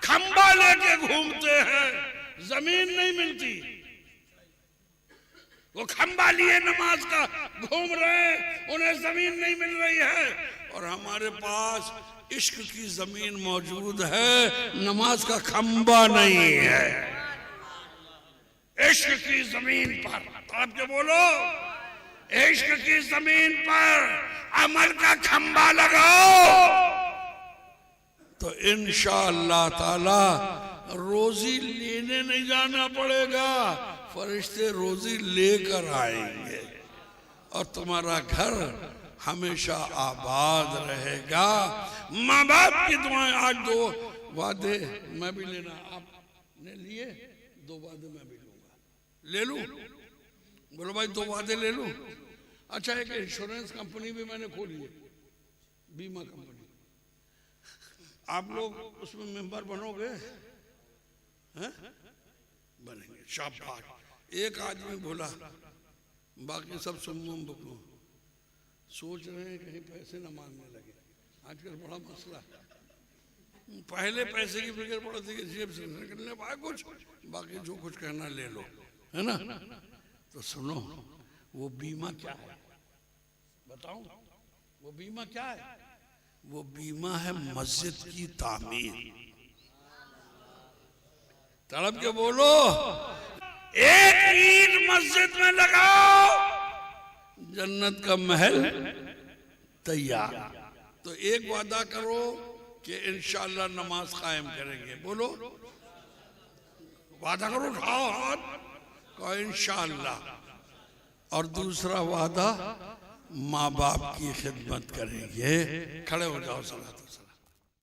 खंबा लेके घूमते हैं, जमीन नहीं मिलती। वो खंबा लिए नमाज का घूम रहे, उन्हें जमीन नहीं मिल रही है। और हमारे पास इश्क की जमीन मौजूद है, नमाज का खंबा नहीं है। इश्क की जमीन पर आप जो बोलो, इश्क की जमीन पर अमल का खंबा लगाओ तो इंशाअल्लाह ताला रोजी लेने नहीं जाना पड़ेगा, फरिश्ते रोजी लेकर आएंगे और तुम्हारा घर हमेशा आबाद रहेगा। माँ बाप की दुआएं। आज 2 वादे मैं भी लेना, आपने लिए, 2 वादे मैं भी लूंगा। ले लूं? बोलो भाई 2 वादे ले लूं? अच्छा एक इंश्योरेंस कंपनी भी मैंने खोली है, बीमा कंपनी। आप लोग उसमें मेंबर बनोगे? हैं? बनेंगे, शाबाश। एक आदमी बोला, बाकी सब सुम्मुम बुकमुम सोच रहे हैं कहीं पैसे न मांगने लगे। आजकल बड़ा मसला है। पहले पैसे की फिक्र पड़ती है, जेब से निकलने पाए कुछ, बाकी जो कुछ कहना ले लो, है ना? तो सुनो, वो बीमा क्या है बताऊं? वो बीमा क्या है? वो बीमा है मस्जिद की तामीर। तड़प के बोलो, एक ईंट मस्जिद में लगाओ, जन्नत का महल तैयार। तो एक वादा करो कि इंशाअल्लाह नमाज कायम करेंगे। बोलो वादा करो, उठाओ हाथ, कहो इंशाअल्लाह। और दूसरा वादा, माँ बाप की खिदमत करेंगे। खड़े हो जाओ, सलात